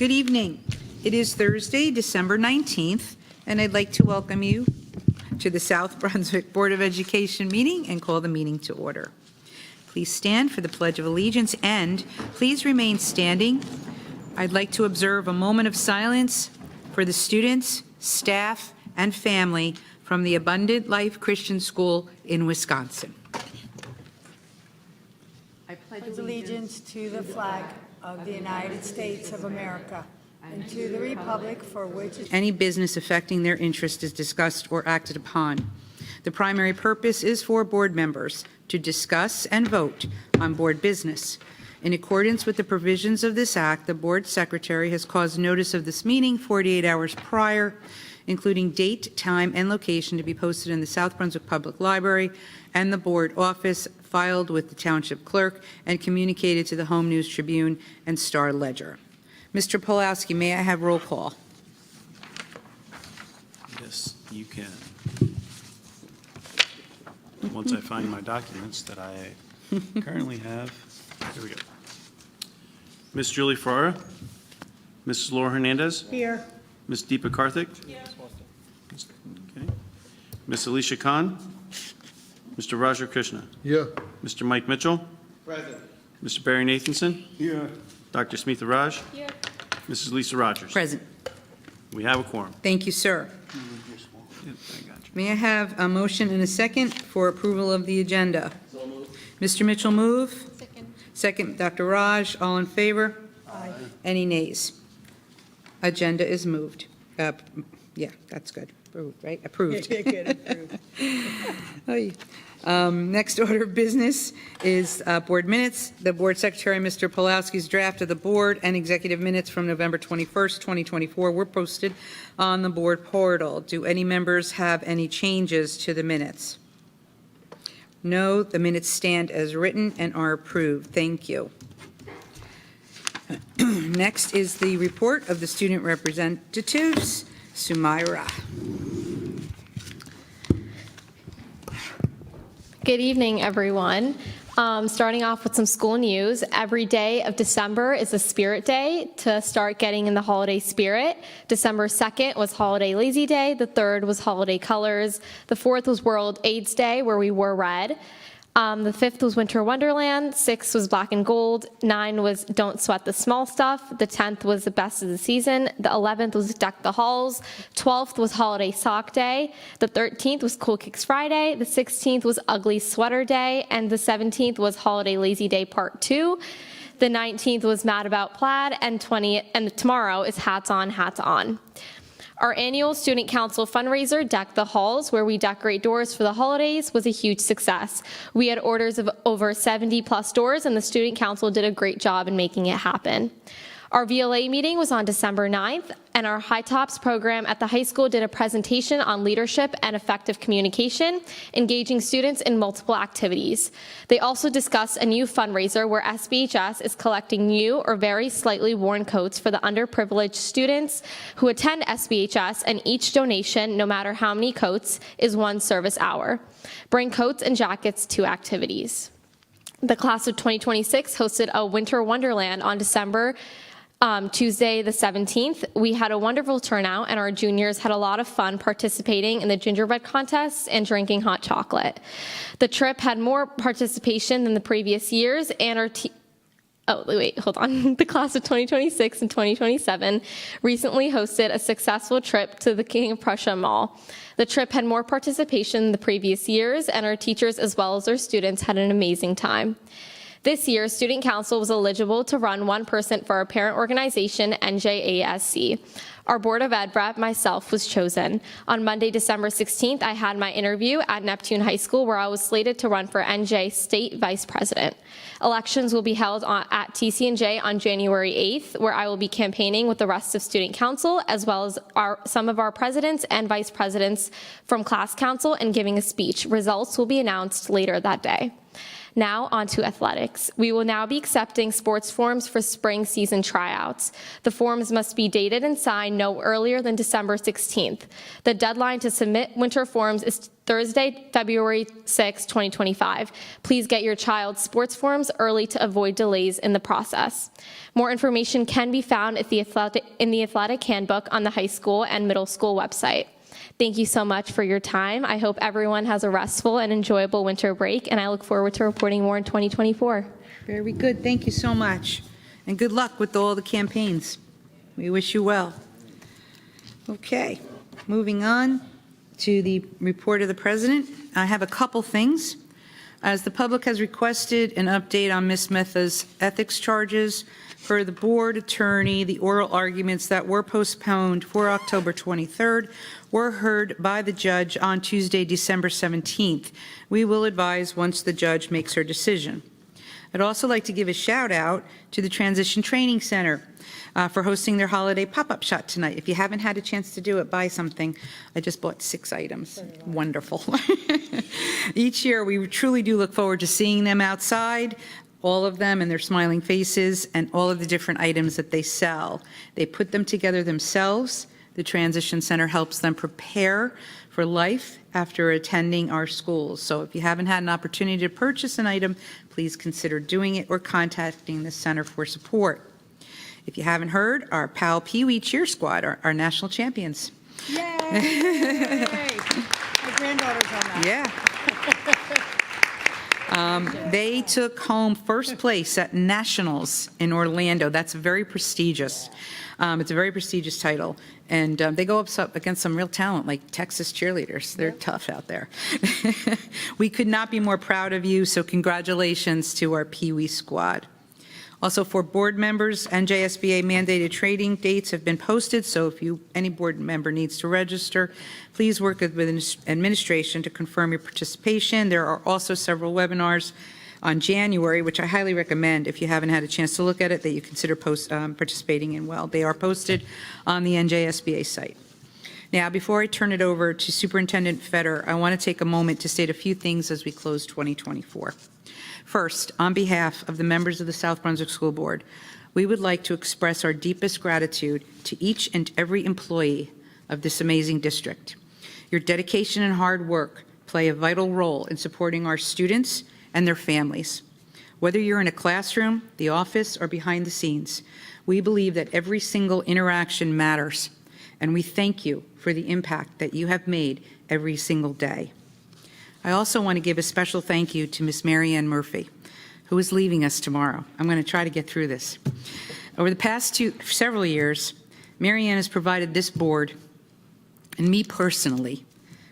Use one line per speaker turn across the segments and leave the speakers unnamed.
Good evening. It is Thursday, December 19th, and I'd like to welcome you to the South Brunswick Board of Education meeting and call the meeting to order. Please stand for the Pledge of Allegiance and please remain standing. I'd like to observe a moment of silence for the students, staff, and family from the Abundant Life Christian School in Wisconsin. I pledge
allegiance to the flag of the United States of America and to the republic for which
any business affecting their interest is discussed or acted upon. The primary purpose is for board members to discuss and vote on board business. In accordance with the provisions of this act, the board secretary has caused notice of this meeting 48 hours prior, including date, time, and location, to be posted in the South Brunswick Public Library and the board office, filed with the township clerk, and communicated to the Home News Tribune and Star Ledger. Mr. Pulowski, may I have roll call?
Yes, you can. Once I find my documents that I currently have, here we go. Ms. Julie Farrar, Mrs. Laura Hernandez,
here.
Ms. Deepa Karthik, okay. Ms. Alicia Khan, Mr. Raja Krishna,
Yeah.
Mr. Mike Mitchell,
Present.
Mr. Barry Nathanson,
Here.
Dr. Smitha Raj,
Here.
Mrs. Lisa Rogers.
Present.
We have a quorum.
Thank you, sir.
Yeah, I got you.
May I have a motion and a second for approval of the agenda?
So moved.
Mr. Mitchell, move.
Second.
Second, Dr. Raj. All in favor?
Aye.
Any nays? Agenda is moved. Yeah, that's good. Approved, right? Approved.
Good, approved.
Oy. Next order of business is board minutes. The board secretary, Mr. Pulowski's draft of the board and executive minutes from November 21st, 2024 were posted on the board portal. Do any members have any changes to the minutes? No, the minutes stand as written and are approved. Thank you. Next is the report of the student representatives. Sumaira.
Good evening, everyone. Starting off with some school news. Every day of December is a Spirit Day to start getting in the holiday spirit. December 2nd was Holiday Lazy Day. The 3rd was Holiday Colors. The 4th was World AIDS Day, where we wore red. The 5th was Winter Wonderland. 6th was Black and Gold. 9 was Don't Sweat the Small Stuff. The 10th was the Best of the Season. The 11th was Deck the Halls. 12th was Holiday Sock Day. The 13th was Cool Kicks Friday. The 16th was Ugly Sweater Day. And the 17th was Holiday Lazy Day Part 2. The 19th was Mad About Plaid. And tomorrow is Hats On, Hats On. Our annual Student Council fundraiser, Deck the Halls, where we decorate doors for the holidays, was a huge success. We had orders of over 70 plus doors, and the Student Council did a great job in making it happen. Our VLA meeting was on December 9th, and our High Tops program at the high school did a presentation on leadership and effective communication, engaging students in multiple activities. They also discussed a new fundraiser where SBHS is collecting new or very slightly worn coats for the underprivileged students who attend SBHS, and each donation, no matter how many coats, is 1 service hour. Bring coats and jackets to activities. The class of 2026 hosted a Winter Wonderland on Tuesday the 17th. We had a wonderful turnout, and our juniors had a lot of fun participating in the gingerbread contests and drinking hot chocolate. The trip had more participation than the previous years, and the class of 2026 and 2027 recently hosted a successful trip to the King of Prussia Mall. The trip had more participation than the previous years, and our teachers as well as our students had an amazing time. This year, Student Council was eligible to run one person for our parent organization, NJASC. Our Board of Ed rep, myself, was chosen. On Monday, December 16th, I had my interview at Neptune High School, where I was slated to run for NJ State Vice President. Elections will be held at TC&J on January 8th, where I will be campaigning with the rest of Student Council, as well as some of our presidents and vice presidents from Class Council, and giving a speech. Results will be announced later that day. Now on to athletics. We will now be accepting sports forms for spring season tryouts. The forms must be dated and signed no earlier than December 16th. The deadline to submit winter forms is Thursday, February 6, 2025. Please get your child's sports forms early to avoid delays in the process. More information can be found in the athletic handbook on the high school and middle school website. Thank you so much for your time. I hope everyone has a restful and enjoyable winter break, and I look forward to reporting more in 2024.
Very good. Thank you so much. And good luck with all the campaigns. We wish you well. Okay, moving on to the report of the president. I have a couple things. As the public has requested an update on Ms. Metha's ethics charges, for the board attorney, the oral arguments that were postponed for October 23rd were heard by the judge on Tuesday, December 17th. We will advise once the judge makes her decision. I'd also like to give a shout out to the Transition Training Center for hosting their holiday pop-up shop tonight. If you haven't had a chance to do it, buy something. I just bought 6 items. Wonderful. Each year, we truly do look forward to seeing them outside, all of them and their smiling faces and all of the different items that they sell. They put them together themselves. The Transition Center helps them prepare for life after attending our schools. So if you haven't had an opportunity to purchase an item, please consider doing it or contacting the center for support. If you haven't heard, our PAL Pee Wee Cheer Squad are our national champions.
Yay! My granddaughter's on that.
Yeah. They took home first place at Nationals in Orlando. That's very prestigious. It's a very prestigious title. And they go up against some real talent, like Texas cheerleaders. They're tough out there. We could not be more proud of you, so congratulations to our Pee Wee squad. Also, for board members, NJSBA mandated training dates have been posted, so if any board member needs to register, please work with administration to confirm your participation. There are also several webinars on January, which I highly recommend if you haven't had a chance to look at it, that you consider participating in. Well, they are posted on the NJSBA site. Now, before I turn it over to Superintendent Fetter, I want to take a moment to state a few things as we close 2024. First, on behalf of the members of the South Brunswick School Board, we would like to express our deepest gratitude to each and every employee of this amazing district. Your dedication and hard work play a vital role in supporting our students and their families. Whether you're in a classroom, the office, or behind the scenes, we believe that every single interaction matters, and we thank you for the impact that you have made every single day. I also want to give a special thank you to Ms. Mary Ann Murphy, who is leaving us tomorrow. I'm going to try to get through this. Over the past several years, Mary Ann has provided this board and me personally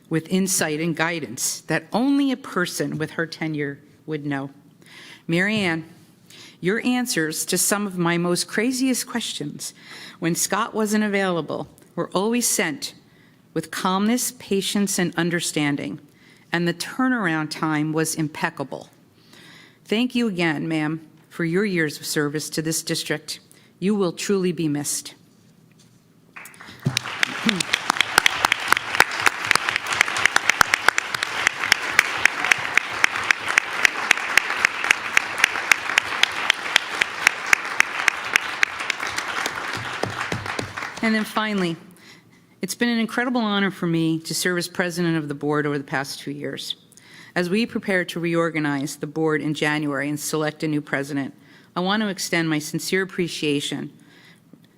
with insight and guidance that only a person with her tenure would know. Mary Ann, your answers to some of my most craziest questions when Scott wasn't available were always sent with calmness, patience, and understanding, and the turnaround time was impeccable. Thank you again, ma'am, for your years of service to this district. You will truly be missed. And then finally, it's been an incredible honor for me to serve as president of the board over the past 2 years. As we prepare to reorganize the board in January and select a new president, I want to extend my sincere appreciation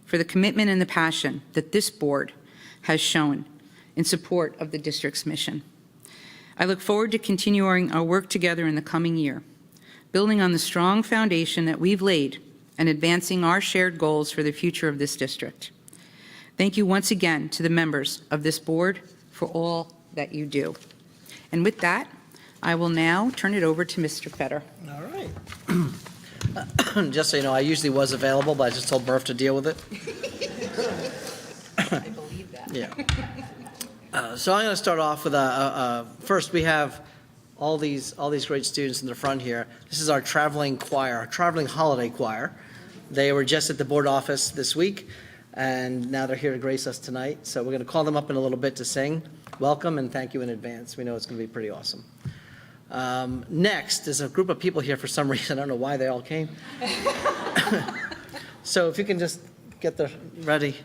for the commitment and the passion that this board has shown in support of the district's mission. I look forward to continuing our work together in the coming year, building on the strong foundation that we've laid and advancing our shared goals for the future of this district. Thank you once again to the members of this board for all that you do. And with that, I will now turn it over to Mr. Fetter.
All right. Just so you know, I usually was available, but I just told Murph to deal with it.
I believe that.
Yeah. So I'm going to start off with first we have all these great students in the front here. This is our traveling choir, our traveling holiday choir. They were just at the board office this week, and now they're here to grace us tonight. So we're going to call them up in a little bit to sing. Welcome and thank you in advance. We know it's going to be pretty awesome. Next, there's a group of people here for some reason. I don't know why they all came. So if you can just get ready.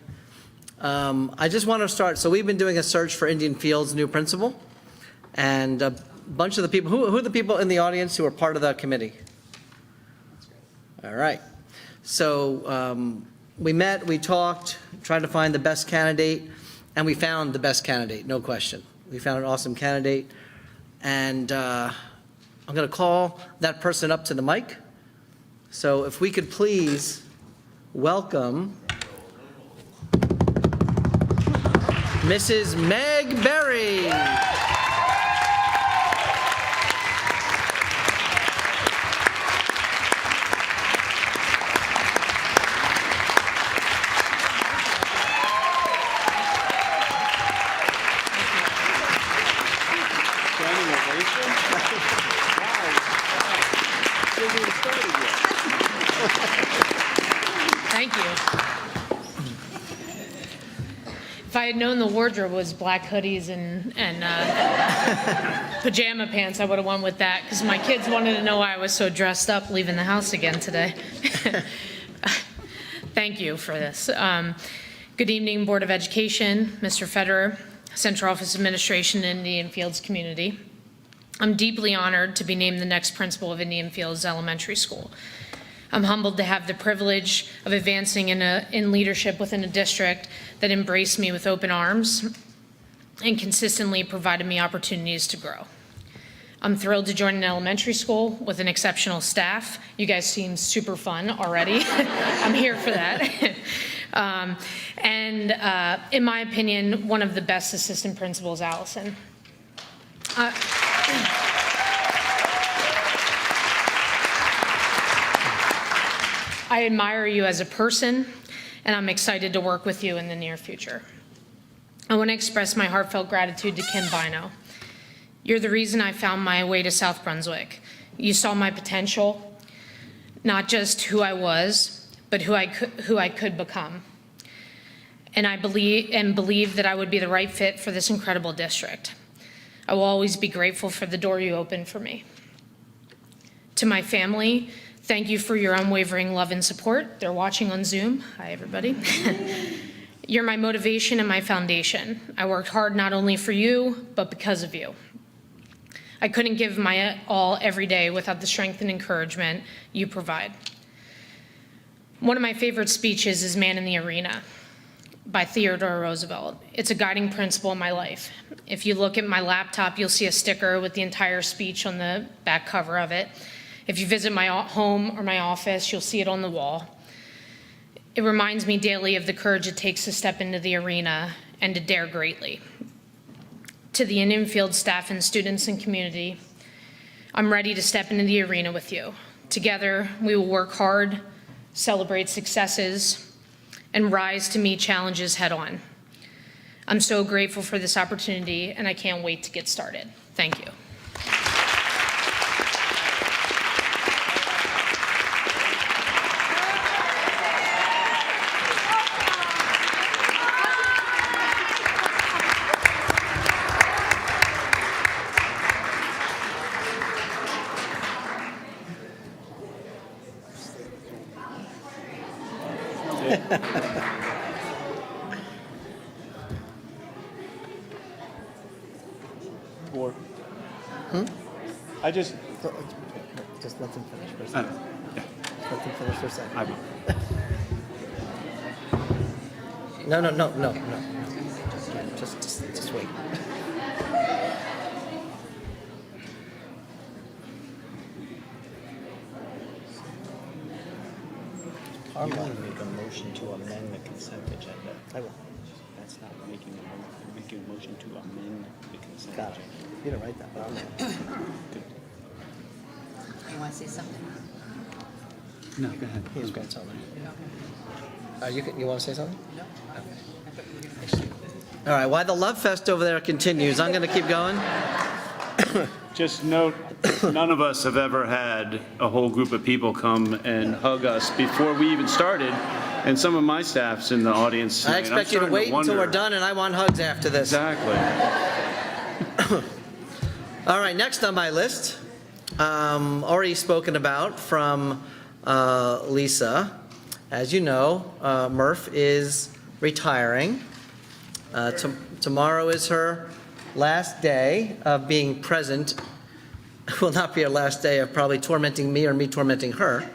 I just want to start. So we've been doing a search for Indian Fields' new principal. And a bunch of the people, who are the people in the audience who are part of the committee? All right. So we met, we talked, tried to find the best candidate, and we found the best candidate, no question. We found an awesome candidate. And I'm going to call that person up to the mic. So if we could please welcome Mrs. Meg Berry.
Thank you. If I had known the wardrobe was black hoodies and pajama pants, I would have won with that, because my kids wanted to know why I was so dressed up leaving the house again today. Thank you for this. Good evening, Board of Education, Mr. Federer, Central Office Administration, and Indian Fields community. I'm deeply honored to be named the next principal of Indian Fields Elementary School. I'm humbled to have the privilege of advancing in leadership within a district that embraced me with open arms and consistently provided me opportunities to grow. I'm thrilled to join an elementary school with an exceptional staff. You guys seem super fun already. I'm here for that. In my opinion, one of the best assistant principals, Allison. I admire you as a person, and I'm excited to work with you in the near future. I want to express my heartfelt gratitude to Kim Bino. You're the reason I found my way to South Brunswick. You saw my potential, not just who I was, but who I could become. And I believe that I would be the right fit for this incredible district. I will always be grateful for the door you opened for me. To my family, thank you for your unwavering love and support. They're watching on Zoom. Hi, everybody. You're my motivation and my foundation. I worked hard not only for you, but because of you. I couldn't give my all every day without the strength and encouragement you provide. One of my favorite speeches is Man in the Arena by Theodore Roosevelt. It's a guiding principle in my life. If you look at my laptop, you'll see a sticker with the entire speech on the back cover of it. If you visit my home or my office, you'll see it on the wall. It reminds me daily of the courage it takes to step into the arena and to dare greatly. To the Indian Fields staff and students and community, I'm ready to step into the arena with you. Together, we will work hard, celebrate successes, and rise to meet challenges head on. I'm so grateful for this opportunity, and I can't wait to get started. Thank you.
Or, I just,
Just let them finish for a second.
yeah,
Let them finish for a second.
I will.
No. Just wait.
You want to make a motion to amend the consent agenda.
I will.
That's not making a motion to amend the consent
Got it.
agenda.
You didn't write that, but I'll know.
You want to say something?
No, go ahead.
He was going to tell me. You want to say something?
No.
All right, while the love fest over there continues, I'm going to keep going.
Just note, none of us have ever had a whole group of people come and hug us before we even started, and some of my staff's in the audience.
I expect you to wait until we're done, and I want hugs after this.
Exactly.
All right, next on my list, already spoken about from Lisa. As you know, Murph is retiring. Tomorrow is her last day of being present. Will not be her last day of probably tormenting me or me tormenting her.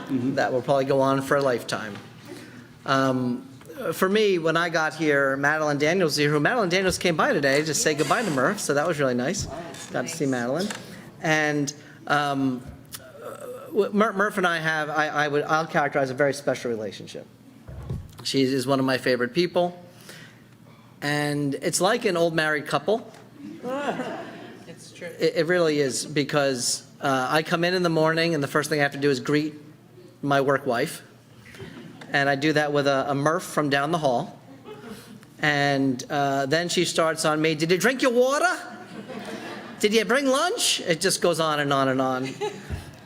That will probably go on for a lifetime. For me, when I got here, Madeline Daniels here, Madeline Daniels came by today to say goodbye to Murph, so that was really nice. Got to see Madeline. And Murph and I have, I'll characterize a very special relationship. She is one of my favorite people. And it's like an old married couple.
It's true.
It really is, because I come in the morning and the first thing I have to do is greet my work wife. And I do that with a Murph from down the hall. And then she starts on me, did you drink your water? Did you bring lunch? It just goes on and on and on.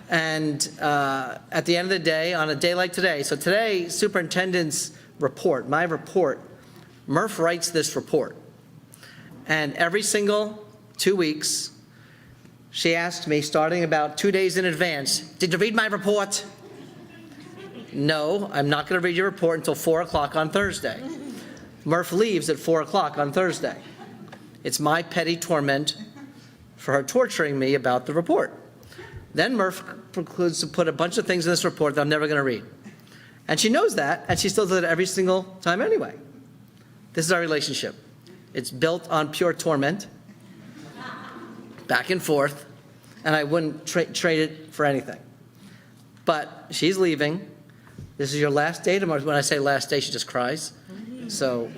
And at the end of the day, on a day like today, so today, superintendent's report, my report, Murph writes this report. And every single 2 weeks, she asked me, starting about 2 days in advance, did you read my report? No, I'm not going to read your report until 4 o'clock on Thursday. Murph leaves at 4 o'clock on Thursday. It's my petty torment for her torturing me about the report. Then Murph concludes to put a bunch of things in this report that I'm never going to read. And she knows that, and she still does it every single time anyway. This is our relationship. It's built on pure torment, back and forth, and I wouldn't trade it for anything. But she's leaving. This is your last day tomorrow. When I say last day, she just cries. So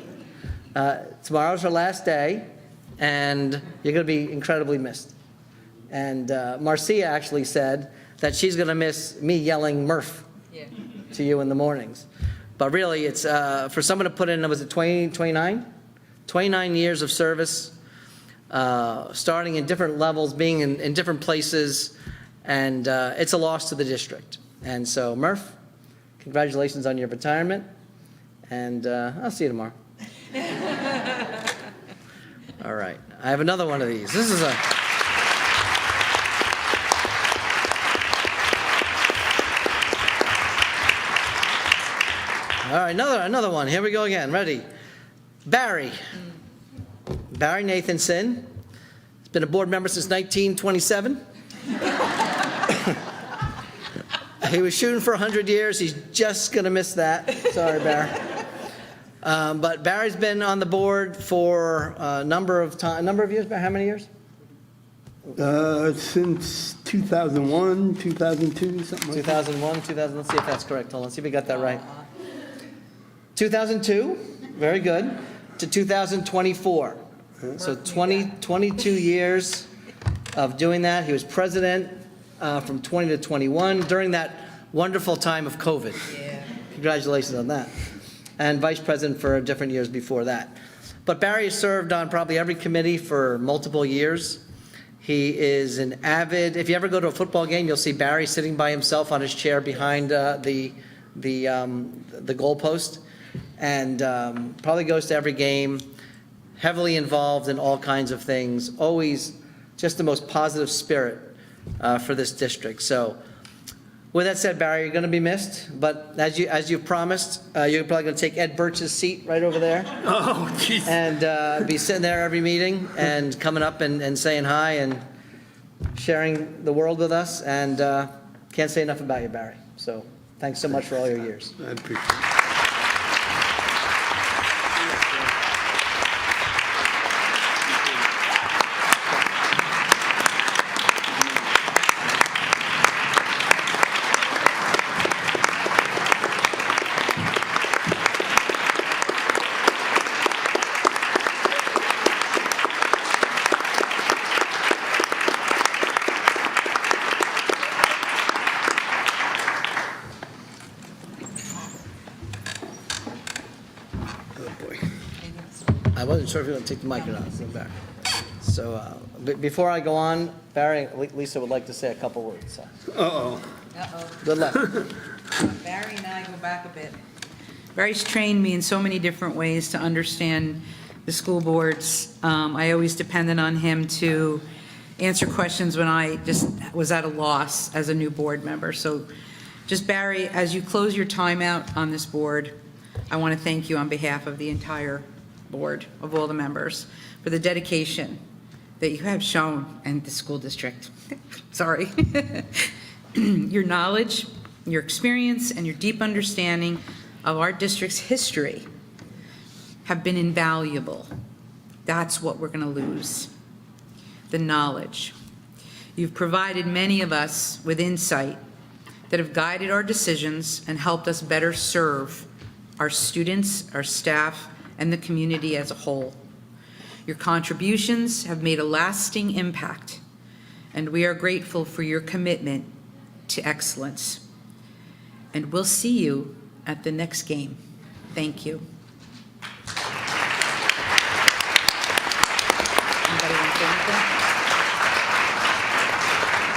tomorrow's her last day, and you're going to be incredibly missed. And Marcia actually said that she's going to miss me yelling Murph to you in the mornings. But really, it's for someone to put in, was it 29 years of service, starting in different levels, being in different places, and it's a loss to the district. And so, Murph, congratulations on your retirement, and I'll see you tomorrow. All right, I have another one of these. This is a... All right, another one. Here we go again. Ready? Barry Nathanson. He's been a board member since 1927. He was shooting for 100 years. He's just going to miss that. Sorry, Barry. But Barry's been on the board for a number of years. Barry, how many years?
Since 2001, 2002, something like that.
2001, 2000. Let's see if that's correct. Hold on. Let's see if we got that right. 2002, very good, to 2024. So 22 years of doing that. He was president from 20 to 21 during that wonderful time of COVID. Yeah. Congratulations on that. And vice president for different years before that. But Barry has served on probably every committee for multiple years. He is an avid, if you ever go to a football game, you'll see Barry sitting by himself on his chair behind the goalpost. And probably goes to every game, heavily involved in all kinds of things, always just the most positive spirit for this district. So with that said, Barry, you're going to be missed, but as you promised, you're probably going to take Ed Birch's seat right over there.
Oh, jeez.
And be sitting there every meeting and coming up and saying hi and sharing the world with us. And can't say enough about you, Barry. So thanks so much for all your years.
I appreciate it.
I wasn't sure if you were going to take the mic or not. So before I go on, Barry, Lisa would like to say a couple words. So.
Uh-oh.
Good luck.
Barry and I go back a bit.
Barry's trained me in so many different ways to understand the school boards. I always depended on him to answer questions when I just was at a loss as a new board member. So just, Barry, as you close your time out on this board, I want to thank you on behalf of the entire board, of all the members, for the dedication that you have shown in the school district. Sorry. Your knowledge, your experience, and your deep understanding of our district's history have been invaluable. That's what we're going to lose, the knowledge. You've provided many of us with insight that have guided our decisions and helped us better serve our students, our staff, and the community as a whole. Your contributions have made a lasting impact, and we are grateful for your commitment to excellence. And we'll see you at the next game. Thank you. Anybody want to say anything?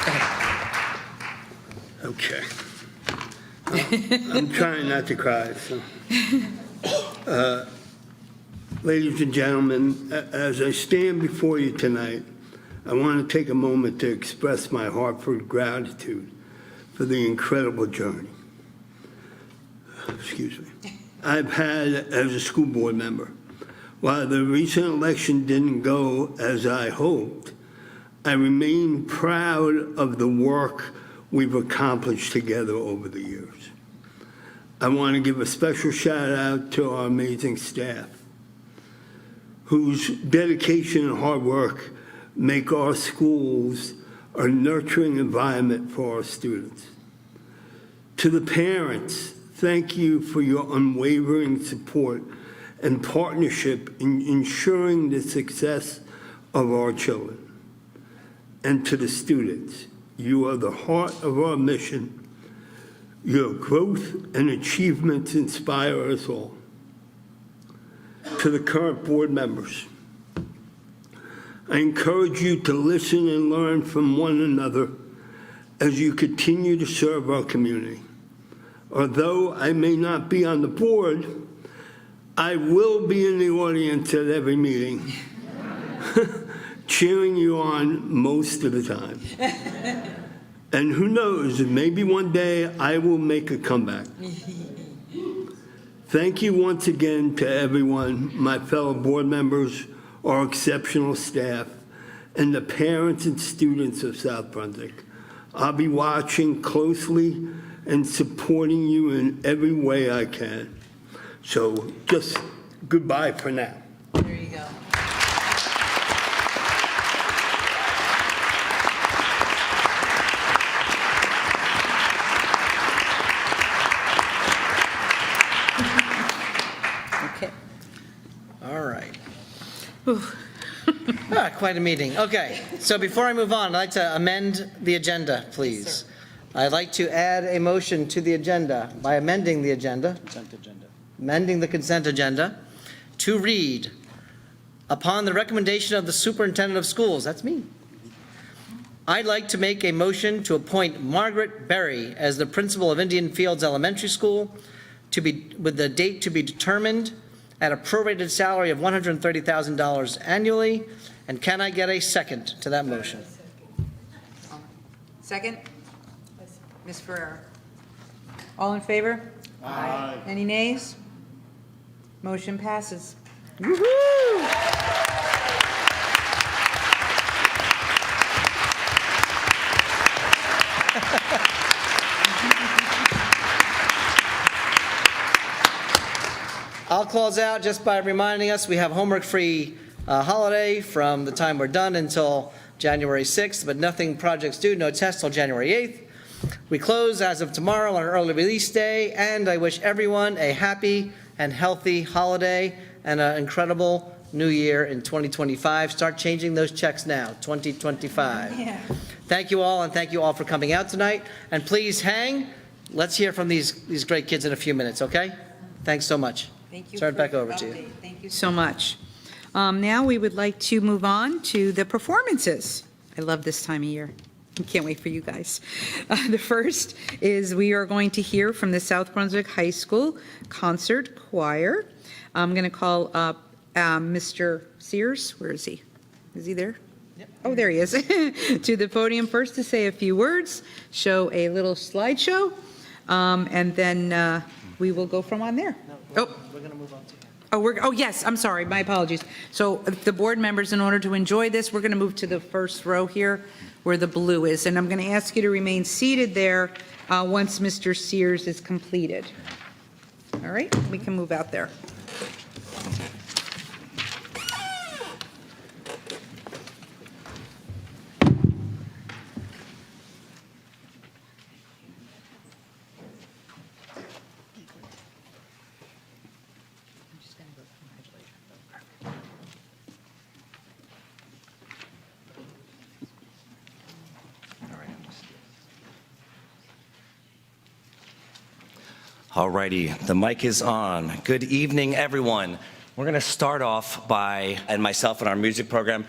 Go ahead.
Okay. I'm trying not to cry, so. Ladies and gentlemen, as I stand before you tonight, I want to take a moment to express my heartfelt gratitude for the incredible journey, I've had as a school board member. While the recent election didn't go as I hoped, I remain proud of the work we've accomplished together over the years. I want to give a special shout out to our amazing staff, whose dedication and hard work make our schools a nurturing environment for our students. To the parents, thank you for your unwavering support and partnership in ensuring the success of our children. And to the students, you are the heart of our mission. Your growth and achievements inspire us all. To the current board members, I encourage you to listen and learn from one another as you continue to serve our community. Although I may not be on the board, I will be in the audience at every meeting, cheering you on most of the time. And who knows, maybe one day I will make a comeback. Thank you once again to everyone, my fellow board members, our exceptional staff, and the parents and students of South Brunswick. I'll be watching closely and supporting you in every way I can. So just goodbye for now.
There you go.
Okay.
All right. Quite a meeting. Okay, so before I move on, I'd like to amend the agenda, please. I'd like to add a motion to the agenda by amending the agenda, amending the consent agenda, to read, upon the recommendation of the superintendent of schools, that's me, I'd like to make a motion to appoint Margaret Berry as the principal of Indian Fields Elementary School, with the date to be determined, at a prorated salary of $130,000 annually. And can I get a second to that motion?
Second? Ms. Ferrera. All in favor? Aye. Any nays? Motion passes. Woo-hoo!
I'll close out just by reminding us we have homework-free holiday from the time we're done until January 6th, but nothing projects due, no tests till January 8th. We close as of tomorrow on an early release day, and I wish everyone a happy and healthy holiday and an incredible new year in 2025. Start changing those checks now, 2025.
Yeah.
Thank you all, and thank you all for coming out tonight. And please hang. Let's hear from these great kids in a few minutes, okay? Thanks so much.
Thank you.
Turn it back over to you.
Thank you so much. Now we would like to move on to the performances. I love this time of year. I can't wait for you guys. The first is we are going to hear from the South Brunswick High School Concert Choir. I'm going to call up Mr. Sears. Where is he? Is he there? Oh, there he is. To the podium first to say a few words, show a little slideshow, and then we will go from on there.
We're going to move on to here.
Oh, yes, I'm sorry, my apologies. So the board members, in order to enjoy this, we're going to move to the first row here where the blue is, and I'm going to ask you to remain seated there once Mr. Sears is completed. All right, we can move out there.
All righty, the mic is on. Good evening, everyone. We're going to start off by, and myself and our music program,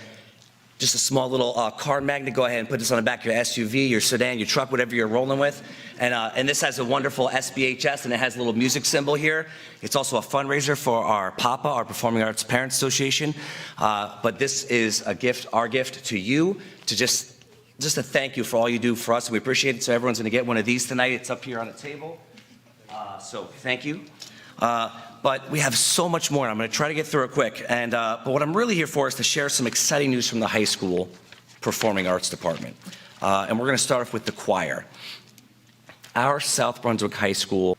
just a small little car magnet. Go ahead and put this on the back of your SUV, your sedan, your truck, whatever you're rolling with. And this has a wonderful SBHS, and it has a little music symbol here. It's also a fundraiser for our PAPA, our Performing Arts Parents Association. But this is a gift, our gift to you, to just a thank you for all you do for us. We appreciate it. So everyone's going to get one of these tonight. It's up here on the table. So thank you. But we have so much more, and I'm going to try to get through it quick. But what I'm really here for is to share some exciting news from the high school performing arts department. And we're going to start off with the choir. Our South Brunswick High School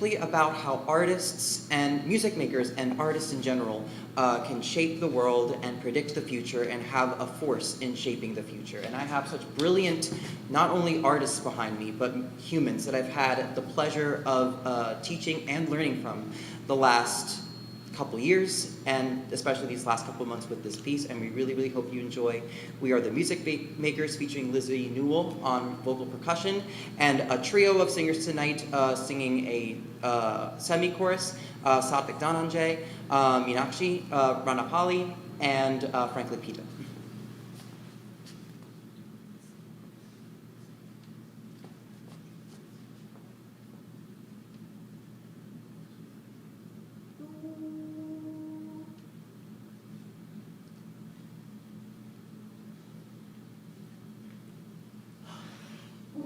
simply about how artists and music makers and artists in general can shape the world and predict the future and have a force in shaping the future. And I have such brilliant, not only artists behind me, but humans that I've had the pleasure of teaching and learning from the last couple years, and especially these last couple months with this piece, and we really, really hope you enjoy. We are the Music Makers, featuring Lizzie Newell on vocal percussion, and a trio of singers tonight singing a semi-chorus, Satvik Dhananjay, Meenakshi Ranapali, and Franklin Pita.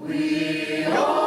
We are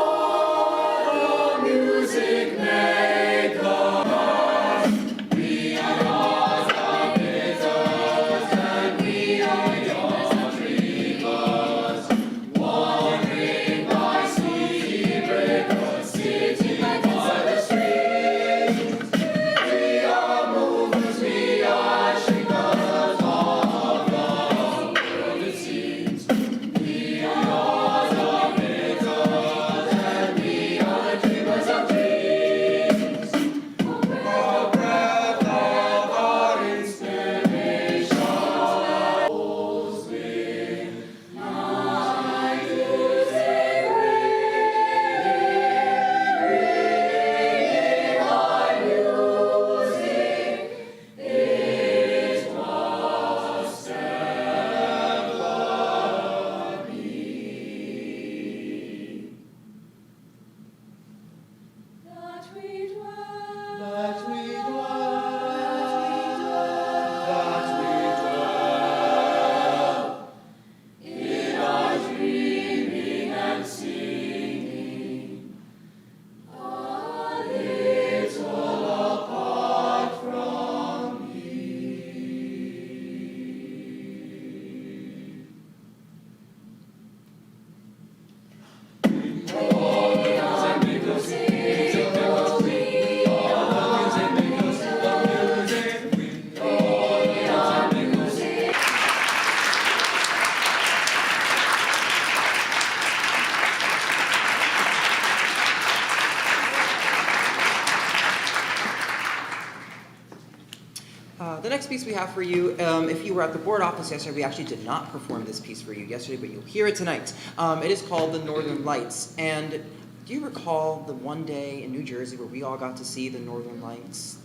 piece we have for you, if you were at the board office yesterday, we actually did not perform this piece for you yesterday, but you'll hear it tonight. It is called The Northern Lights. And do you recall the one day in New Jersey where we all got to see the Northern Lights?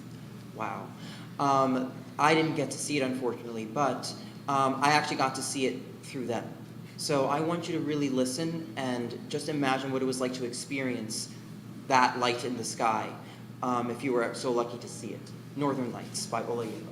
Wow. I didn't get to see it, unfortunately, but I actually got to see it through them. So I want you to really listen and just imagine what it was like to experience that light in the sky, if you were so lucky to see it. Northern Lights by Ola Yego.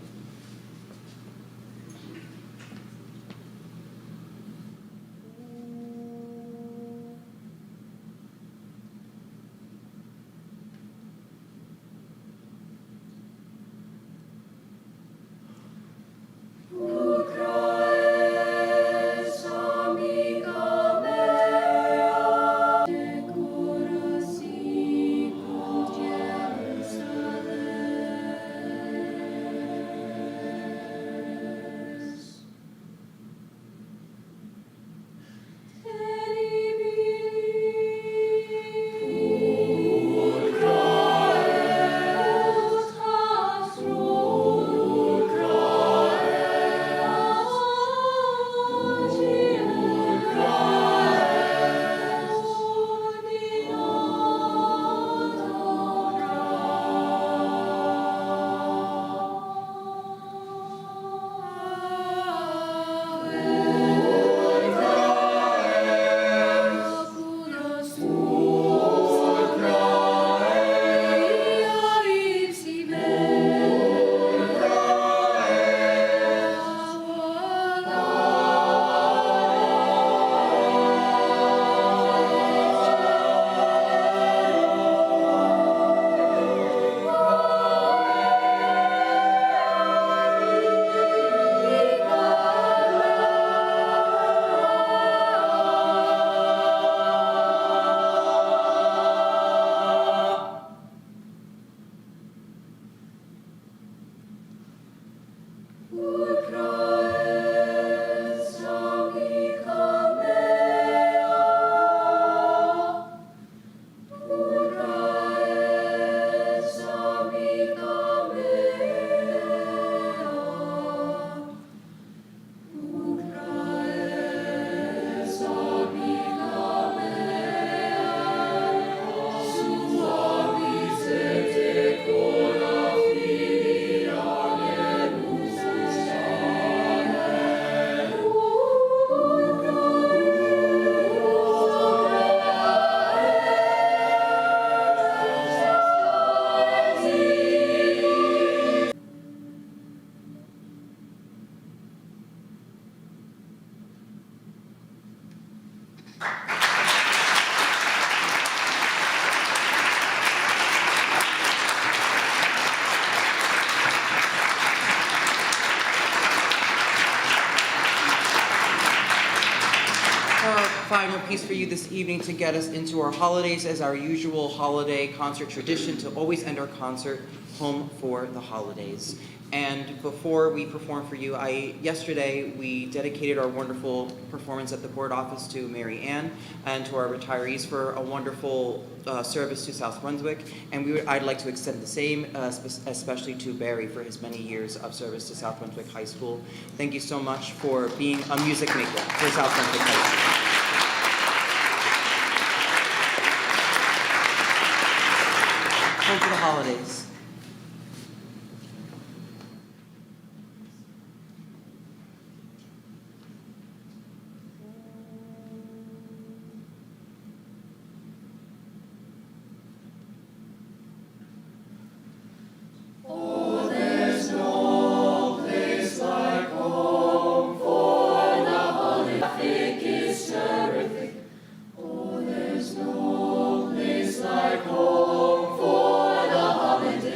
Final piece for you this evening to get us into our holidays as our usual holiday concert tradition to always end our concert home for the holidays. And before we perform for you, yesterday we dedicated our wonderful performance at the board office to Mary Ann and to our retirees for a wonderful service to South Brunswick. And I'd like to extend the same, especially to Barry for his many years of service to South Brunswick High School. Thank you so much for being a music maker for South Brunswick High School. Home for the holidays.
Home for the holidays.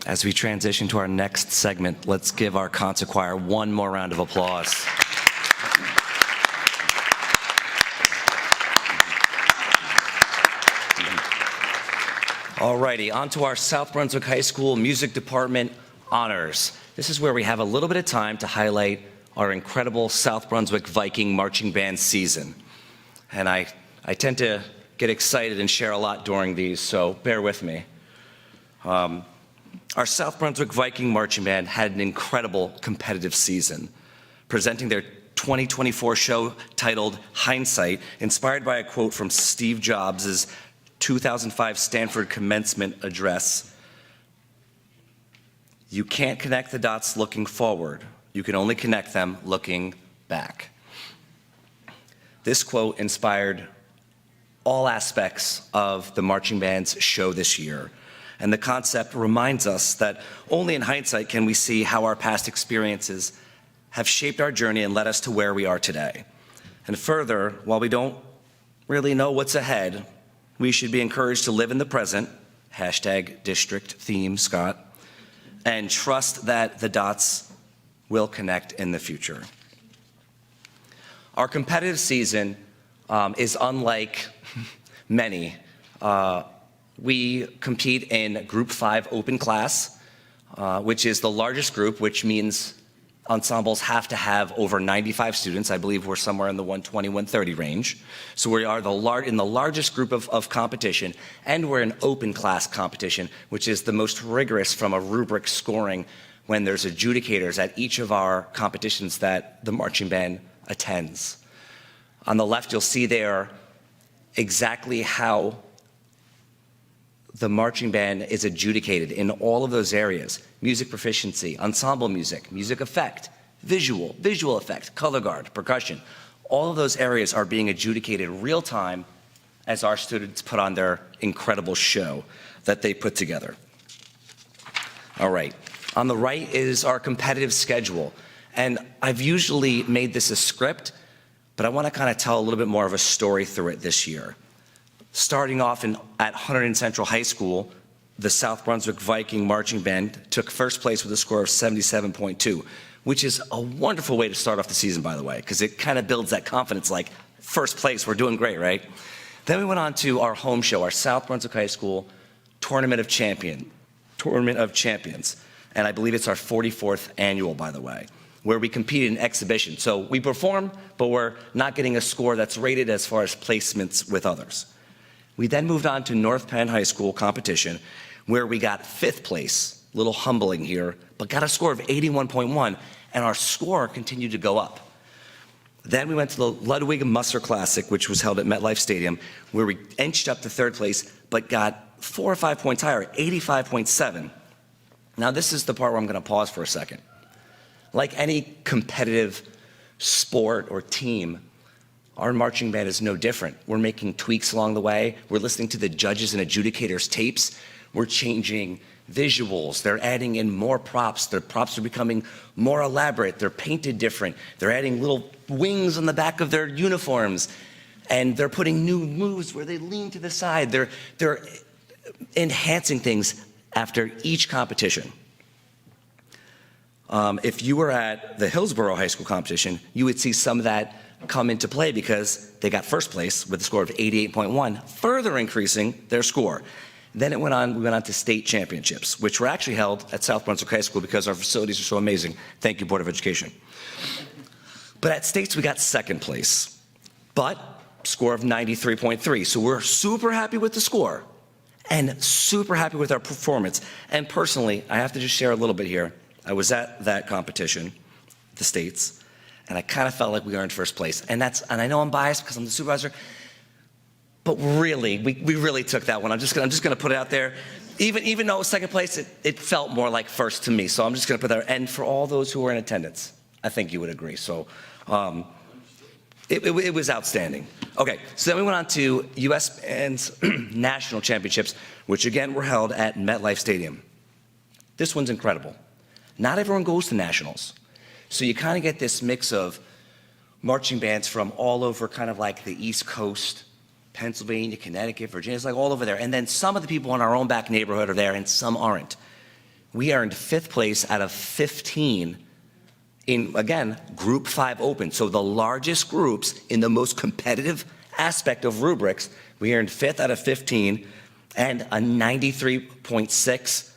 As we transition to our next segment, let's give our concert choir one more round of applause. All righty, on to our South Brunswick High School Music Department honors. This is where we have a little bit of time to highlight our incredible South Brunswick Viking marching band season. And I tend to get excited and share a lot during these, so bear with me. Our South Brunswick Viking marching band had an incredible competitive season, presenting their 2024 show titled Hindsight, inspired by a quote from Steve Jobs' 2005 Stanford commencement address. You can't connect the dots looking forward. You can only connect them looking back. This quote inspired all aspects of the marching band's show this year. And the concept reminds us that only in hindsight can we see how our past experiences have shaped our journey and led us to where we are today. And further, while we don't really know what's ahead, we should be encouraged to live in the present, #district theme, Scott, and trust that the dots will connect in the future. Our competitive season is unlike many. We compete in Group 5 open class, which is the largest group, which means ensembles have to have over 95 students. I believe we're somewhere in the 120, 130 range. So we are in the largest group of competition, and we're in open class competition, which is the most rigorous from a rubric scoring when there's adjudicators at each of our competitions that the marching band attends. On the left, you'll see there exactly how the marching band is adjudicated in all of those areas: music proficiency, ensemble music, music effect, visual effect, color guard, percussion. All of those areas are being adjudicated real time as our students put on their incredible show that they put together. All right. On the right is our competitive schedule. And I've usually made this a script, but I want to kind of tell a little bit more of a story through it this year. Starting off at Hunterdon Central High School, the South Brunswick Viking Marching Band took first place with a score of 77.2, which is a wonderful way to start off the season, by the way, because it kind of builds that confidence, like, first place, we're doing great, right? Then we went on to our home show, our South Brunswick High School Tournament of Champions. And I believe it's our 44th annual, by the way, where we competed in exhibition. So we perform, but we're not getting a score that's rated as far as placements with others. We then moved on to North Penn High School competition, where we got 5th place, a little humbling here, but got a score of 81.1, and our score continued to go up. Then we went to the Ludwig Musser Classic, which was held at MetLife Stadium, where we inched up to 3rd place, but got 4 or 5 points higher, 85.7. Now, this is the part where I'm going to pause for a second. Like any competitive sport or team, our marching band is no different. We're making tweaks along the way. We're listening to the judges and adjudicators' tapes. We're changing visuals. They're adding in more props. Their props are becoming more elaborate. They're painted different. They're adding little wings on the back of their uniforms. And they're putting new moves where they lean to the side. They're enhancing things after each competition. If you were at the Hillsborough High School competition, you would see some of that come into play because they got first place with a score of 88.1, further increasing their score. Then we went on to state championships, which were actually held at South Brunswick High School because our facilities are so amazing. Thank you, Board of Education. But at states, we got 2nd place, but score of 93.3. So we're super happy with the score and super happy with our performance. And personally, I have to just share a little bit here. I was at that competition, the states, and I kind of felt like we earned first place. And I know I'm biased because I'm the supervisor, but really, we really took that one. I'm just gonna put it out there. Even though it was 2nd place, it felt more like first to me. So I'm just gonna put that. And for all those who were in attendance, I think you would agree. So it was outstanding. Okay, so then we went on to U.S. Band's National Championships, which again were held at MetLife Stadium. This one's incredible. Not everyone goes to nationals. So you kind of get this mix of marching bands from all over kind of like the East Coast, Pennsylvania, Connecticut, Virginia, it's like all over there. And then some of the people in our own back neighborhood are there and some aren't. We earned 5th place out of 15 in, again, Group 5 Open. So the largest groups in the most competitive aspect of rubrics, we earned 5th out of 15 and a 93.6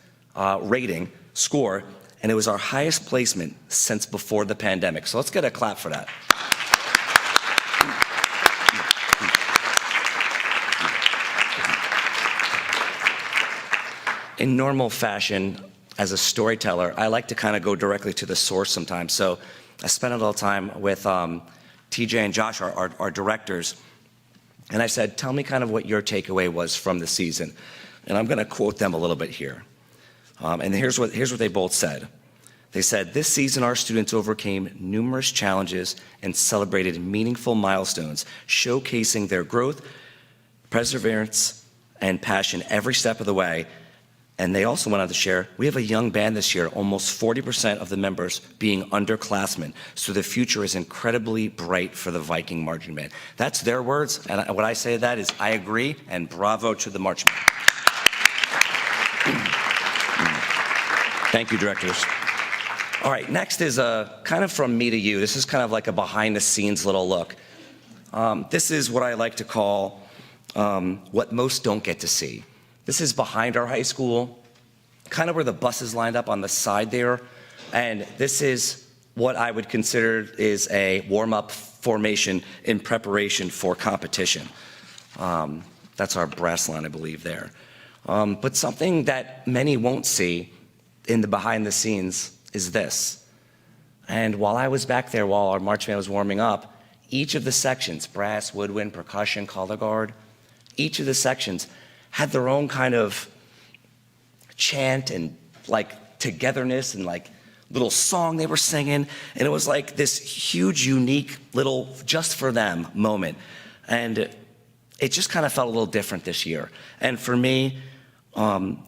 rating score. And it was our highest placement since before the pandemic. So let's get a clap for that. In normal fashion, as a storyteller, I like to kind of go directly to the source sometimes. So I spent a little time with TJ and Josh, our directors, and I said, tell me kind of what your takeaway was from the season. And I'm going to quote them a little bit here. And here's what they both said. They said, this season our students overcame numerous challenges and celebrated meaningful milestones, showcasing their growth, perseverance, and passion every step of the way. And they also went on to share, we have a young band this year, almost 40% of the members being underclassmen. So the future is incredibly bright for the Viking Marching Band. That's their words. And what I say to that is, I agree, and bravo to the Marching Band. Thank you, directors. All right, next is kind of from me to you. This is kind of like a behind-the-scenes little look. This is what I like to call what most don't get to see. This is behind our high school, kind of where the buses lined up on the side there. And this is what I would consider is a warm-up formation in preparation for competition. That's our brass line, I believe, there. But something that many won't see in the behind the scenes is this. And while I was back there, while our marching band was warming up, each of the sections, brass, woodwind, percussion, color guard, each of the sections had their own kind of chant and like togetherness and like little song they were singing. And it was like this huge, unique little just for them moment. And it just kind of felt a little different this year. And for me,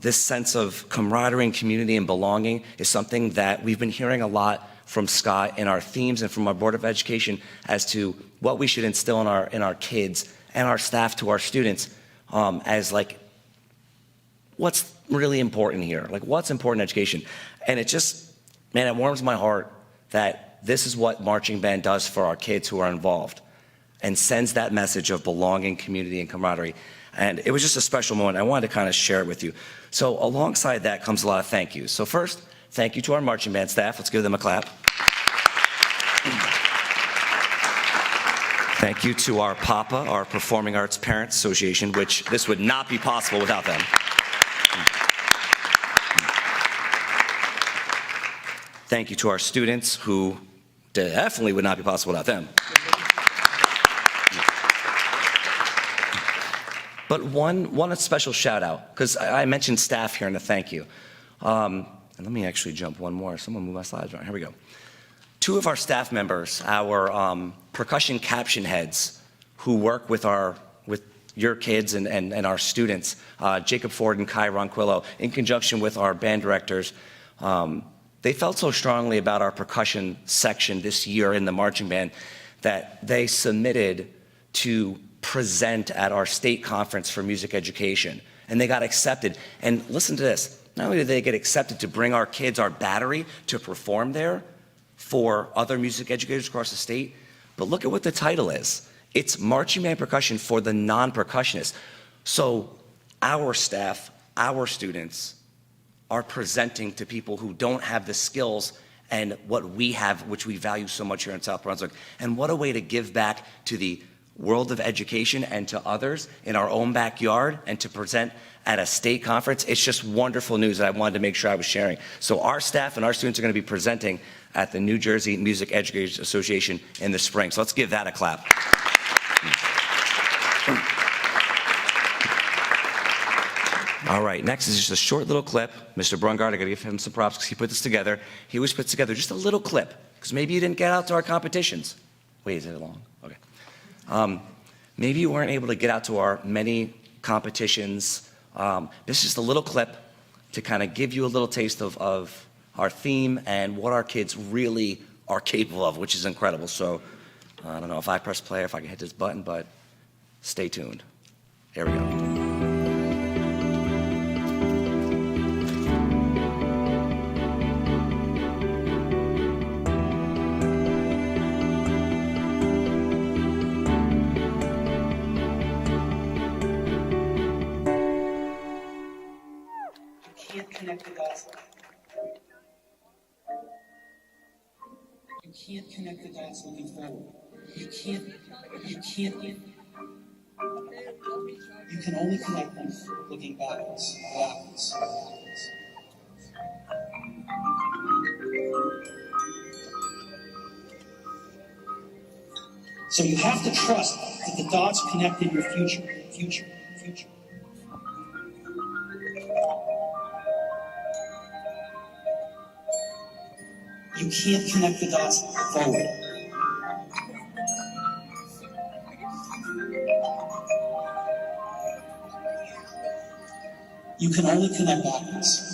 this sense of camaraderie and community and belonging is something that we've been hearing a lot from Scott in our themes and from our Board of Education as to what we should instill in our kids and our staff to our students as like what's really important here, like what's important in education. And it just, man, it warms my heart that this is what marching band does for our kids who are involved and sends that message of belonging, community, and camaraderie. And it was just a special moment. I wanted to kind of share it with you. So alongside that comes a lot of thank yous. So first, thank you to our marching band staff. Let's give them a clap. Thank you to our PAPA, our Performing Arts Parents Association, which this would not be possible without them. Thank you to our students, who definitely would not be possible without them. But one special shout out, because I mentioned staff here in a thank you. And let me actually jump one more. Someone move my slides around. Here we go. Two of our staff members, our percussion caption heads, who work with your kids and our students, Jacob Ford and Kai Ronquillo, in conjunction with our band directors, they felt so strongly about our percussion section this year in the marching band that they submitted to present at our state conference for music education. And they got accepted. And listen to this. Not only did they get accepted to bring our kids, our battery, to perform there for other music educators across the state, but look at what the title is. It's Marching Band Percussion for the Non-Percussionists. So our staff, our students, are presenting to people who don't have the skills and what we have, which we value so much here in South Brunswick. And what a way to give back to the world of education and to others in our own backyard and to present at a state conference. It's just wonderful news that I wanted to make sure I was sharing. So our staff and our students are going to be presenting at the New Jersey Music Educators Association in the spring. So let's give that a clap. All right, next is just a short little clip. Mr. Brungard, I gotta give him some props because he put this together. He always puts together just a little clip because maybe you didn't get out to our competitions. Wait, is it long? Okay. Maybe you weren't able to get out to our many competitions. This is just a little clip to kind of give you a little taste of our theme and what our kids really are capable of, which is incredible. So I don't know if I press play or if I can hit this button, but stay tuned. Here we go.
Connect the dots. You can't connect the dots looking forward. You can't. You can only connect them looking backwards. So you have to trust that the dots connect in your future. You can't connect the dots forward. You can only connect backwards.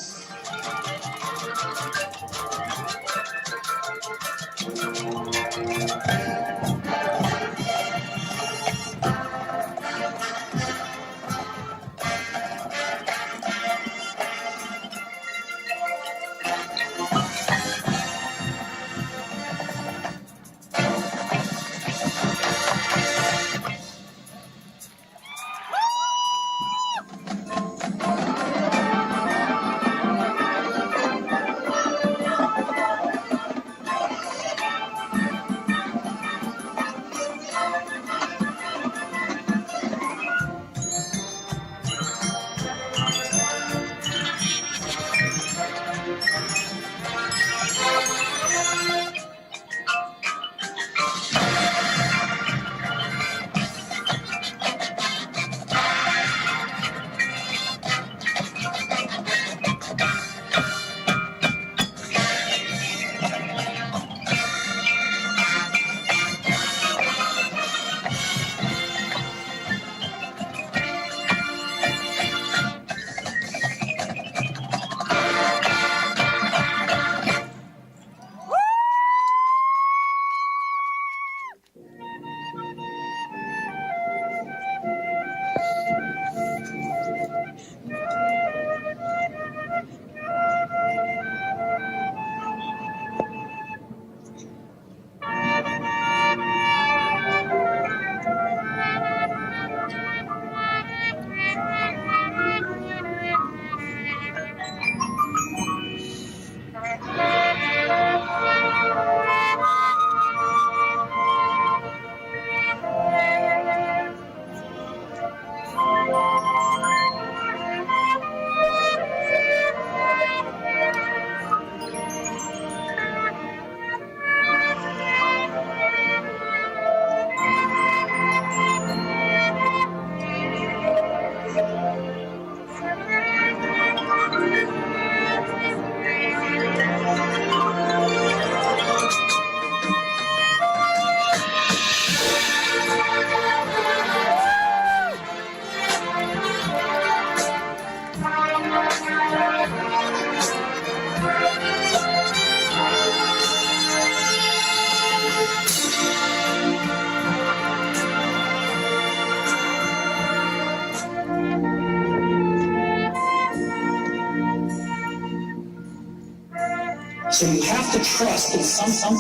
So you have to trust in something.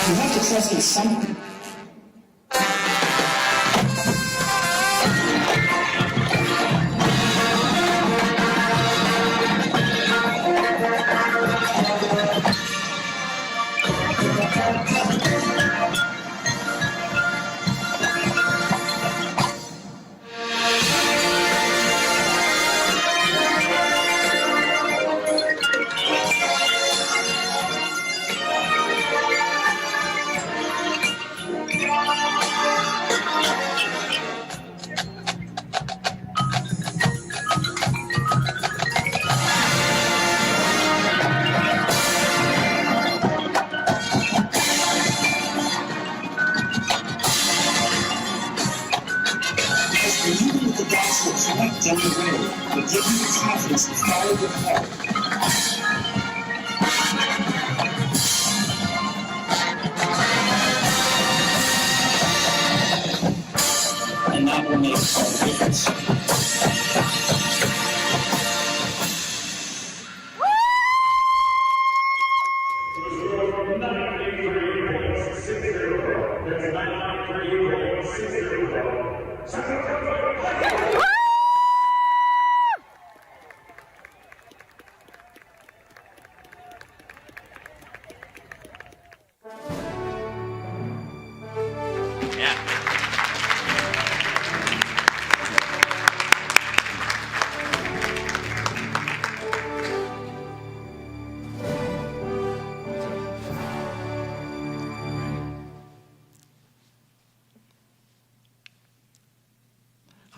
You have to trust in something. Believing that the dots will connect down the road will give you the confidence to follow your heart. And that will make all the difference.